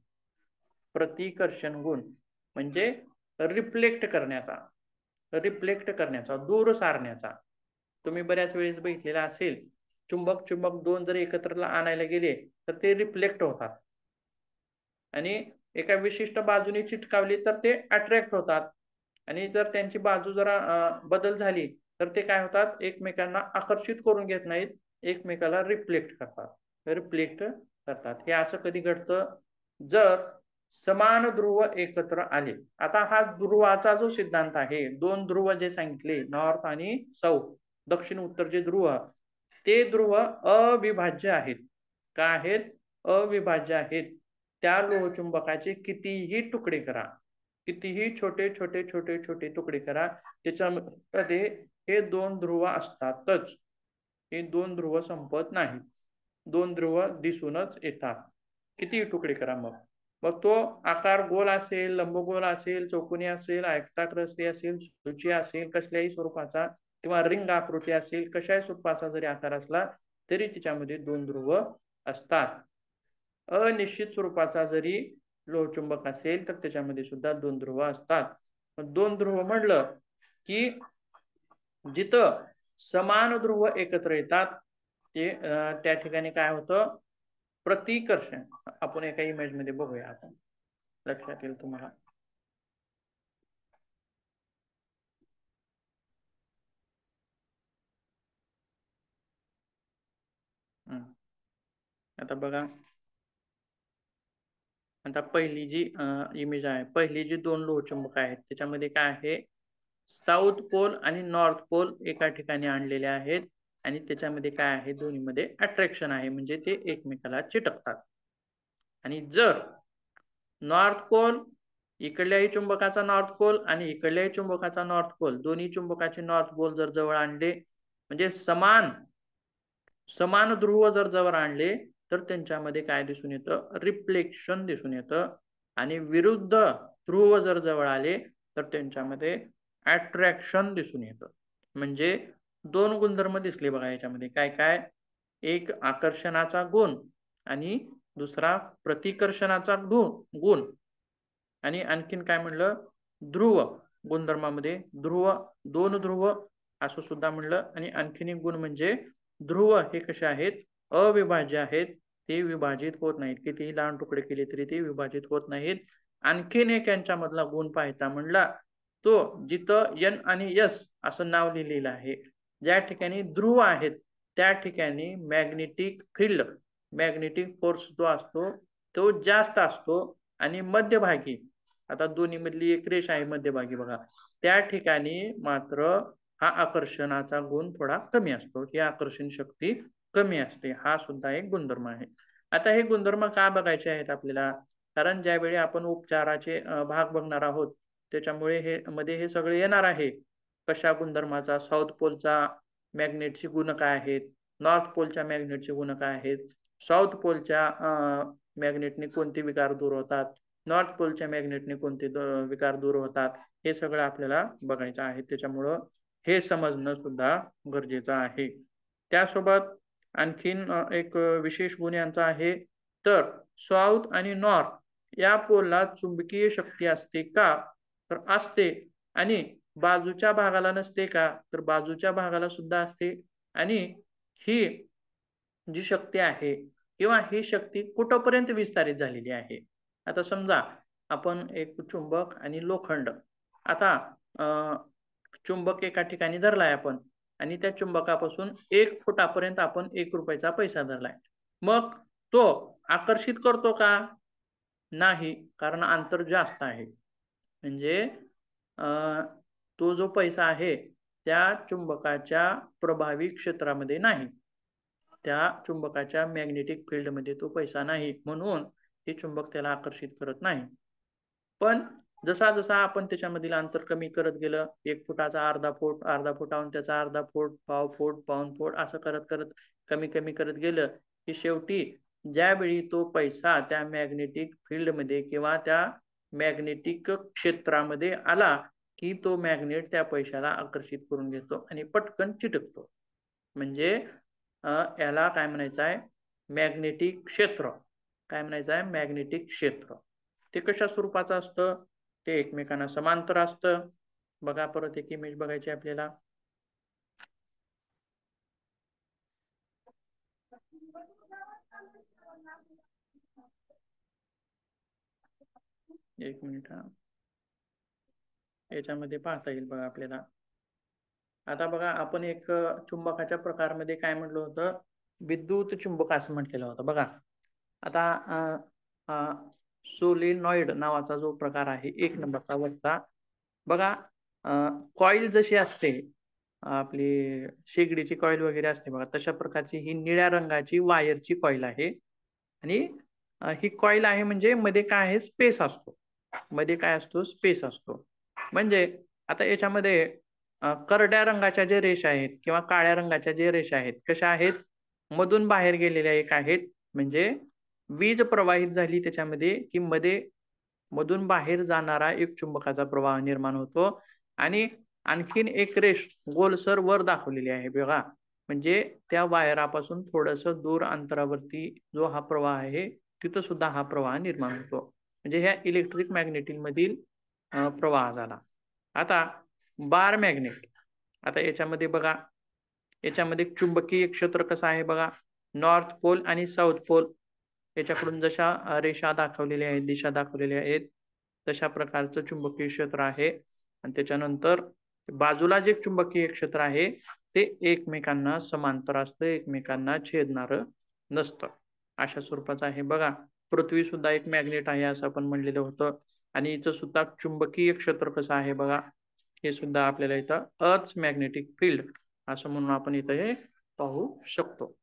प्रतिकर्षण गुण म्हणजे रिफ्लेक्ट करण्याचा, दूर सारण्याचा. तुम्ही बऱ्याच वेळेस बघितलेला असेल, चुंबक चुंबक 2 जर एकत्र आणायला गेले तर ते रिफ्लेक्ट होतात, आणि एका विशिष्ट बाजूने चिटकावली तर ते अट्रॅक्ट होतात, आणि जर त्यांची बाजू जरा बदल झाली तर ते काय होतात, एकमेकांना आकर्षित करून घेत नाहीत, एकमेकाला रिफ्लेक्ट करतात. हे असं कधी घडतं, जर समान ध्रुव एकत्र आले. आता हा ध्रुवाचा जो सिद्धांत आहे, 2 ध्रुव जे सांगितले, नॉर्थ आणि साऊथ, दक्षिण उत्तर जे ध्रुव, ते ध्रुव अविभाज्य आहेत. काय आहेत, अविभाज्य आहेत. त्या लोहचुंबकाचे कितीही तुकडे करा, कितीही छोटे छोटे छोटे छोटे तुकडे करा, त्याच्यामध्ये हे 2 ध्रुव असतातच, हे 2 ध्रुव संपत नाही, 2 ध्रुव दिसूनच येतात, कितीही तुकडे करा. मग तो आकार गोल असेल, लंबगोल असेल, चौकोनी असेल, आयताकृती असेल, सूची असेल, कसल्याही स्वरूपाचा, किंवा रिंग आकृती असेल, कशाही स्वरूपाचा जरी आकार असला तरी तिच्यामध्ये 2 ध्रुव असतात. अनिश्चित स्वरूपाचा जरी लोहचुंबक असेल तर त्याच्यामध्ये सुद्धा 2 ध्रुव असतात. 2 ध्रुव म्हणलं की जिथं समान ध्रुव एकत्र येतात ते त्या ठिकाणी काय होतं, प्रतिकर्षण. आपण एका इमेज मध्ये बघूया, आपण लक्षात येईल तुम्हाला. आता बघा, आता पहिली जी इमेज आहे, पहिली जी 2 लोहचुंबक आहेत त्याच्यामध्ये काय आहे, साऊथ पोल आणि नॉर्थ पोल एका ठिकाणी आणलेले आहेत आणि त्याच्यामध्ये काय आहे, दोन्हीमध्ये अट्रॅक्शन आहे, म्हणजे ते एकमेकाला चिटकतात. आणि जर नॉर्थ पोल, इकडल्याही चुंबकाचा नॉर्थ पोल आणि इकडल्याही चुंबकाचा नॉर्थ पोल, दोन्ही चुंबकाचे नॉर्थ पोल जर जवळ आणले, म्हणजे समान ध्रुव जर जवळ आणले, तर त्यांच्यामध्ये काय दिसून येतं, रिफ्लेक्शन दिसून येतं. आणि विरुद्ध ध्रुव जर जवळ आले तर त्यांच्यामध्ये अट्रॅक्शन दिसून येतं. म्हणजे 2 गुणधर्म दिसले बघा याच्यामध्ये. काय काय, एक आकर्षणाचा गुण आणि दुसरा प्रतिकर्षणाचा गुण. आणि आणखीन काय म्हणलं, ध्रुव गुणधर्मामध्ये ध्रुव, 2 ध्रुव असं सुद्धा म्हणलं. आणि आणखीन एक गुण म्हणजे ध्रुव हे कसे आहेत, अविभाज्य आहेत, ते विभाजित होत नाहीत. कितीही लहान तुकडे केले तरी ते विभाजित होत नाहीत. आणखीन एक यांच्यामधला गुण पाहायचा म्हणला, तो जिथं N आणि S असं नाव लिहिलेलं आहे, ज्या ठिकाणी ध्रुव आहेत त्या ठिकाणी मॅग्नेटिक फील्ड, मॅग्नेटिक फोर्स जो असतो तो जास्त असतो. आणि मध्यभागी, आता दोन्ही मधली एक रेष आहे मध्यभागी बघा, त्या ठिकाणी मात्र हा आकर्षणाचा गुण थोडा कमी असतो, ही आकर्षण शक्ती कमी असते. हा सुद्धा एक गुणधर्म आहे. आता हे गुणधर्म का बघायचे आहेत आपल्याला, कारण ज्यावेळी आपण उपचाराचे भाग बघणार आहोत त्याच्यामुळे हे सगळे येणार आहे. कशा गुणधर्माचा, साऊथ पोलचा मॅग्नेटची गुण काय आहेत, नॉर्थ पोलच्या मॅग्नेटचे गुण काय आहेत, साऊथ पोलच्या मॅग्नेटने कोणते विकार दूर होतात, नॉर्थ पोलच्या मॅग्नेटने कोणते विकार दूर होतात, हे सगळं आपल्याला बघायचं आहे. त्याच्यामुळं हे समजणं सुद्धा गरजेचं आहे. त्यासोबत आणखीन एक विशेष गुण यांचा आहे, तर साऊथ आणि नॉर्थ या पोलला चुंबकीय शक्ती असते का, तर असते. आणि बाजूच्या भागाला नसते का, तर बाजूच्या भागाला सुद्धा असते. आणि ही जी शक्ती आहे किंवा ही शक्ती कुठपर्यंत विस्तारित झालेली आहे. आता समजा आपण एक चुंबक आणि लोखंड, आता चुंबक एका ठिकाणी धरलाय आपण आणि त्या चुंबकापासून 1 फुटापर्यंत आपण 1 रुपयाचा पैसा धरलाय. मग तो आकर्षित करतो का, नाही, कारण अंतर जास्त आहे. म्हणजे तो जो पैसा आहे त्या चुंबकाच्या प्रभावी क्षेत्रामध्ये नाही, त्या चुंबकाच्या मॅग्नेटिक फील्ड मध्ये तो पैसा नाही, म्हणून हे चुंबक त्याला आकर्षित करत नाही. पण जसा जसा आपण त्याच्यामधील अंतर कमी करत गेलं, 1 फुटाचा अर्धा फूट, अर्धा फुटाहून त्याचा अर्धा फूट, पाव फूट, पाऊण फूट असं करत करत कमी करत गेलं की शेवटी ज्यावेळी तो पैसा त्या मॅग्नेटिक फील्ड मध्ये किंवा त्या मॅग्नेटिक क्षेत्रामध्ये आला की तो मॅग्नेट त्या पैशाला आकर्षित करून घेतो आणि पटकन चिटकतो. म्हणजे याला काय म्हणायचं आहे, मॅग्नेटिक क्षेत्र. काय म्हणायचं आहे, मॅग्नेटिक क्षेत्र. ते कशा स्वरूपाचं असतं, ते एकमेकांना समांतर असतं. बघा, परत एक इमेज बघायची आपल्याला. एक मिनिट हा, याच्यामध्ये पाहता येईल बघा आपल्याला. आता बघा, आपण एक चुंबकाच्या प्रकारमध्ये काय म्हटलं होतं, विद्युत चुंबक असं म्हटलेलं होतं. बघा आता सोलेनॉइड नावाचा जो प्रकार आहे 1 नंबरचा वरचा, बघा कॉईल जशी असते आपली शेगडीची कॉईल वगैरे असते बघा, तशा प्रकारची ही निळ्या रंगाची वायरची कॉईल आहे. आणि ही कॉईल आहे म्हणजे मध्ये काय आहे, स्पेस असतो. मध्ये काय असतो, स्पेस असतो. म्हणजे आता याच्यामध्ये करड्या रंगाच्या जे रेषा आहेत किंवा काळ्या रंगाच्या जे रेषा आहेत, कशा आहेत, मधून बाहेर गेलेल्या एक आहेत. म्हणजे वीज प्रवाहित झाली त्याच्यामध्ये की मधून बाहेर जाणारा एक चुंबकाचा प्रवाह निर्माण होतो. आणि आणखीन एक रेष गोलसर वर दाखवलेली आहे बघा, म्हणजे त्या वायरापासून थोडस दूर अंतरावरती जो हा प्रवाह आहे तिथं सुद्धा हा प्रवाह निर्माण होतो. म्हणजे ह्या इलेक्ट्रिक मॅग्नेटिक मधील प्रवाह झाला. आता बार मॅग्नेट, आता याच्यामध्ये बघा, याच्यामध्ये चुंबकीय क्षेत्र कसं आहे बघा, नॉर्थ पोल आणि साऊथ पोल याच्याकडून जशा रेषा दाखवलेल्या आहेत, दिशा दाखवलेल्या आहेत, तशा प्रकारचं चुंबकीय क्षेत्र आहे. आणि त्याच्यानंतर बाजूला जे चुंबकीय क्षेत्र आहे ते एकमेकांना समांतर असतं, एकमेकांना छेदणारं नसतं. अशा स्वरूपाचं आहे बघा. पृथ्वी सुद्धा एक मॅग्नेट आहे असं आपण म्हणलेलं होतं. आणि इथं सुद्धा चुंबकीय क्षेत्र कसं आहे बघा, हे सुद्धा आपल्याला इथं अर्थ मॅग्नेटिक फील्ड असं म्हणून आपण इथं हे पाहू शकतो.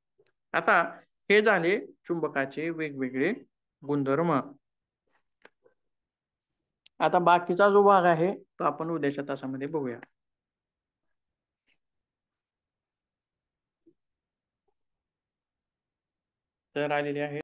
आता हे झाले चुंबकाचे वेगवेगळे गुणधर्म. आता बाकीचा जो भाग आहे तो आपण उद्याच्या तासामध्ये बघूया. तर आलेले आहे